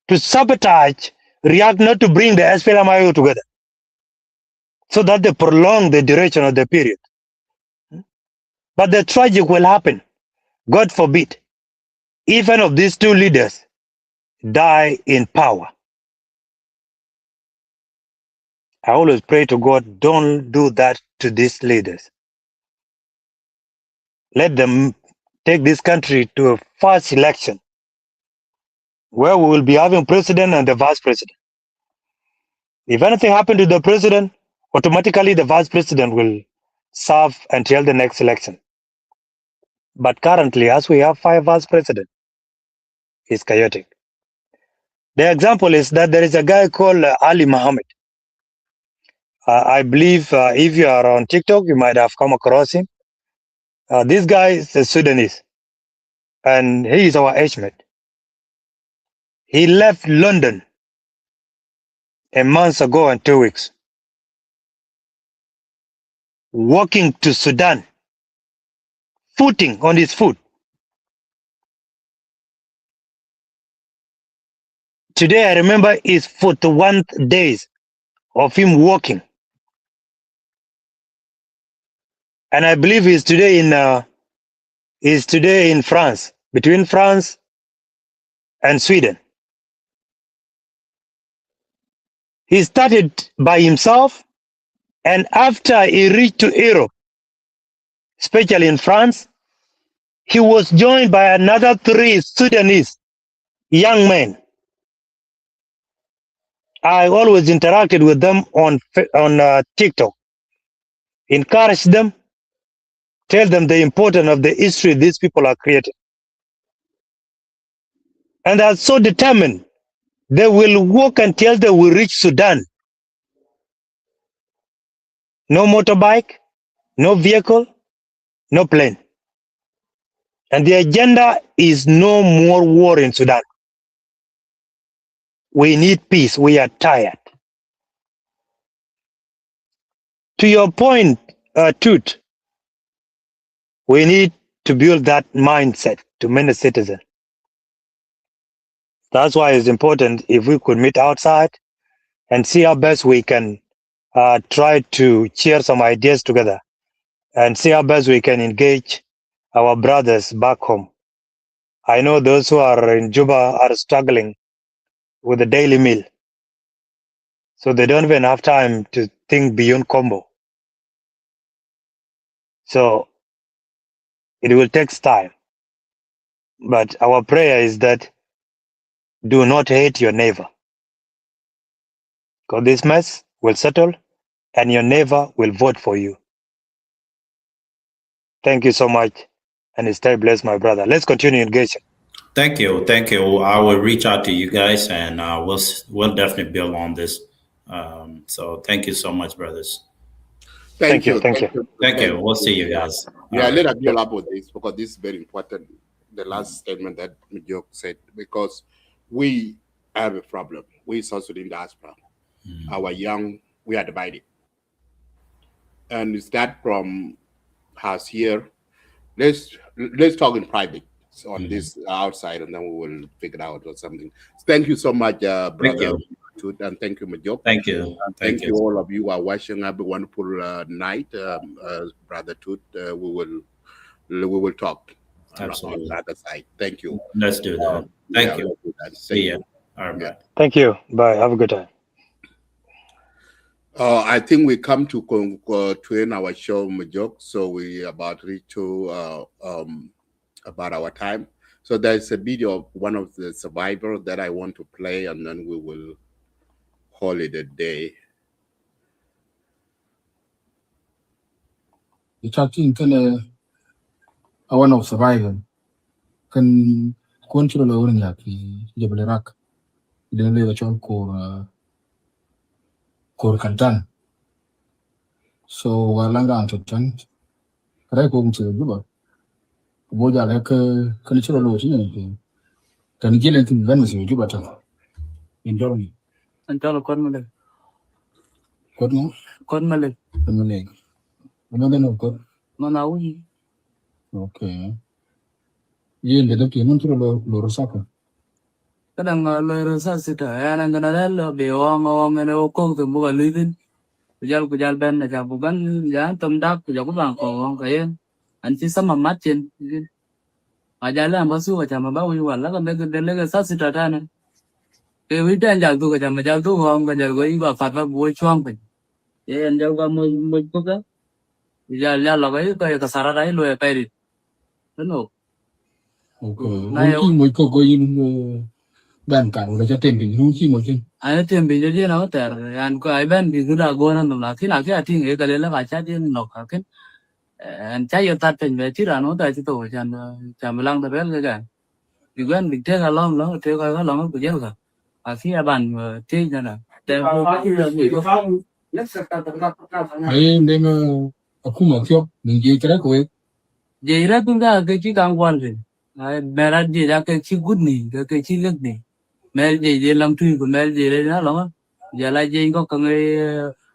to sabotage, react not to bring the SPLMIO together, so that they prolong the duration of the period. But the tragic will happen, God forbid, if any of these two leaders die in power. I always pray to God, don't do that to these leaders. Let them take this country to a first election where we will be having president and the vice president. If anything happened to the president, automatically the vice president will serve until the next election. But currently, as we have 5 vice presidents, it's chaotic. The example is that there is a guy called Ali Mohammed. I believe if you are on TikTok, you might have come across him. This guy is a Sudanese, and he is our age mate. He left London a month ago and 2 weeks, walking to Sudan, footing on his foot. Today, I remember his 41st days of him walking. And I believe he's today in France, between France and Sweden. He started by himself, and after he reached to Europe, especially in France, he was joined by another 3 Sudanese young men. I always interacted with them on TikTok, encourage them, tell them the importance of the history these people are creating. And they are so determined, they will walk until they will reach Sudan. No motorbike, no vehicle, no plane. And the agenda is no more war in Sudan. We need peace. We are tired. To your point, Toot, we need to build that mindset to many citizens. That's why it's important if we could meet outside and see how best we can try to share some ideas together and see how best we can engage our brothers back home. I know those who are in Juba are struggling with the daily meal, so they don't even have time to think beyond combo. So it will take time. But our prayer is that do not hate your neighbor, because this mess will settle and your neighbor will vote for you. Thank you so much, and stay blessed, my brother. Let's continue engaging. Thank you. I will reach out to you guys, and we'll definitely build on this. So thank you so much, brothers. Thank you. Thank you. We'll see you guys. Yeah, let us build up with this, because this is very important. The last statement that Mijok said, because we have a problem. We South Sudan diaspora, our young, we are divided, and it's that from us here. Let's talk in private on this outside, and then we will figure out or something. Thank you so much, brother Toot, and thank you, Majok. Thank you. Thank you all of you who are watching. Have a wonderful night, brother Toot. We will talk. Absolutely. On the other side. Thank you. Let's do that. Thank you. See you. All right. Yeah. Thank you. Bye. Have a good time. I think we come to end our show, Majok. So we about reach to about our time. So there's a video of one of the survivors that I want to play, and then we will call it a day. The chatting can one of survivor can control over in Jebel Iraq. Then they were called Rol Kaltan. So Walanga and Totan, Rakung to Juba. bố già lại cái này chưa lo chứ này thì cái này chỉ là tin vẫn là sự giúp bạn in đó này anh cho là con mà cốt nó con mà lên nó đến đâu cốt nó nấu gì ok yên để nó kiếm nó chưa lo sao cả kadang lời sa sita anh cái này là biểu ông này ô con từ mua lưới tin kujal ben na jabu gan ya tâm đắc của jabu bang ko cái anh chỉ sama mắt trên aja la masu aja mà bao nhiêu là cái lấy sa sita ta này cái vị trí anh jago tu cái mà jago tu không cái jago ini bà phát buổi chuang vậy vậy anh jago mới có cái ya là cái sara đấy luôn phải đi đúng không ok mỗi cô có in bàn cả rồi cho tiền thì chi một chân anh tiền bây giờ nó tệ anh có ai bên thì cứ là go nó là khi nào cái thì cái đấy là phải trả tiền nộp cái anh trả yêu tát tiền về chứ là nó tại chứ tôi chẳng lang tập cái cái thì quen mình thế là lon nó thế cái lon nó cũng dễ rồi khi bạn thế như là để ấy nên không mà thiếu mình gì cái đấy của vậy đó chúng ta cái chỉ càng quan rồi mẹ ra gì ra cái chỉ good này cái chỉ lực này mẹ gì làm thui của mẹ gì đấy nó lắm giờ lại gì có cái người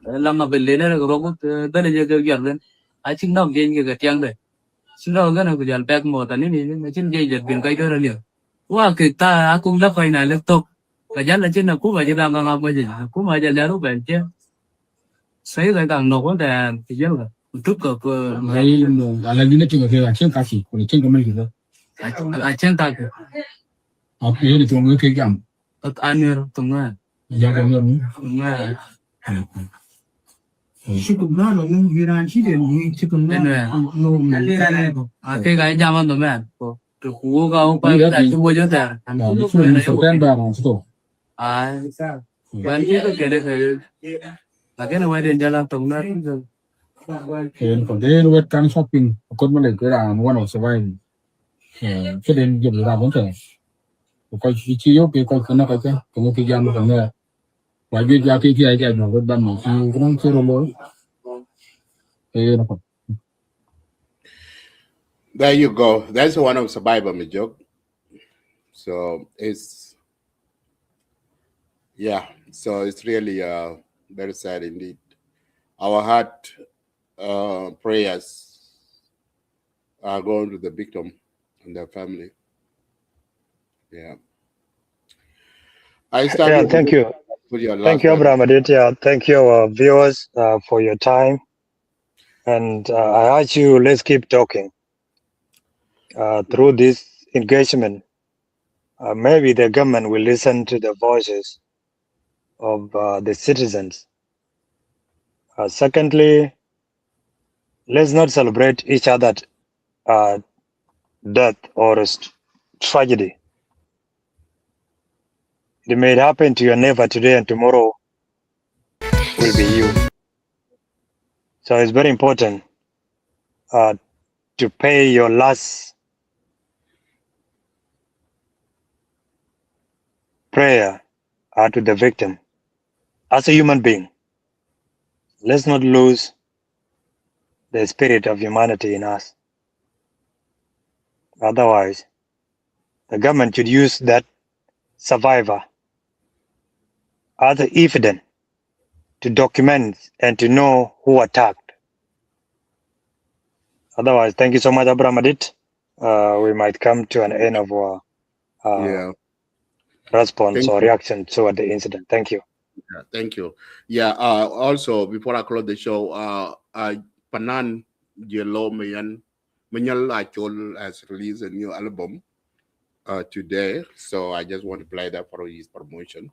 làm mà bên lên đó có tới đây cái việc lên ai chính nó gì cái tiếng đấy chính nó cái này của giờ bẹt một tani này nó chính gì giờ bên cái đó là nhiều quá cái ta cũng lắp cái này liên tục cái giá là trên là cũng phải chỉ làm ngang cái gì cũng phải giờ lúc bên chứ sấy cái càng nổ cái thì dễ rồi chút cờ ấy là như nó chừng cái trên cá chỉ còn trên cái mấy cái đó trên ta cái ok thì tôi mới cái giảm anh nhớ tụi nghe giá có nhiều nghe chỉ cũng nói là những người ăn chỉ để chỉ cũng nói cái zaman tụi mẹ từ khu cao phải là chúng tôi cho thế mình phải quen vào rồi chứ sao bạn biết cái đấy là cái này đến giờ làm tổng đó thì còn thế nó đang shopping con mà để cái là one of survive cái đến giờ là vấn đề coi chi yếu cái coi nó cái một cái giam nó nghe ngoài việc ra cái nó vẫn đang mà nó chưa rồi thế nó There you go. That's one of survivor joke. So it's really very sad indeed. Our heart prayers are going to the victim and their family. Yeah. Thank you. Thank you, Abraham Aditya. Thank you, our viewers, for your time. And I urge you, let's keep talking. Through this engagement, maybe the government will listen to the voices of the citizens. Secondly, let's not celebrate each other's death or tragedy. It may happen to your neighbor today and tomorrow will be you. So it's very important to pay your last prayer to the victim. As a human being, let's not lose the spirit of humanity in us. Otherwise, the government should use that survivor as evidence to document and to know who attacked. Otherwise, thank you so much, Abraham Adit. We might come to an end of our response or reaction toward the incident. Thank you. Yeah, thank you. Yeah. Also, before I close the show, Panan Yellow Mayan Achol has released a new album today, so I just want to play that for his promotion.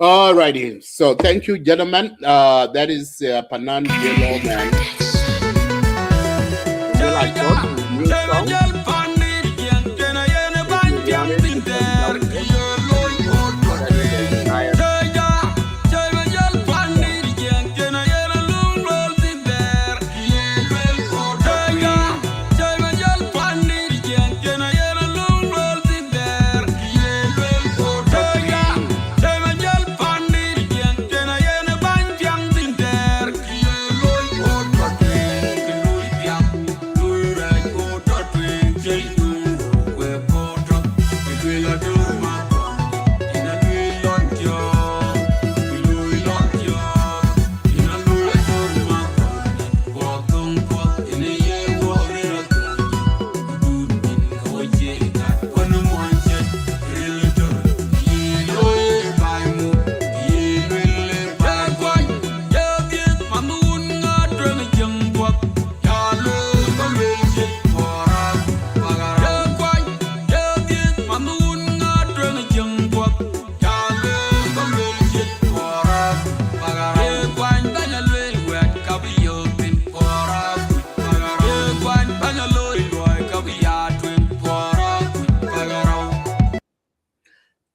Alrighty. So thank you, gentlemen. That is Panan Yellow Man. Well, I got a new song.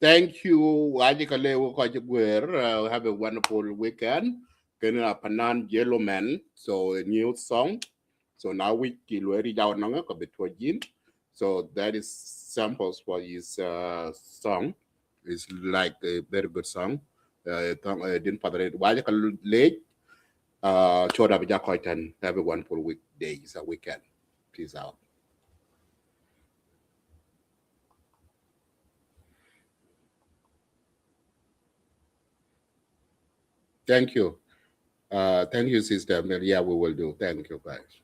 Thank you. Have a wonderful weekend. Panan Yellow Man. So a new song. So now we so that is samples for his song. It's like a very good song. Didn't bother it. Late. Have a wonderful weekday. It's a weekend. Peace out. Thank you. Thank you, sister. Yeah, we will do. Thank you, guys.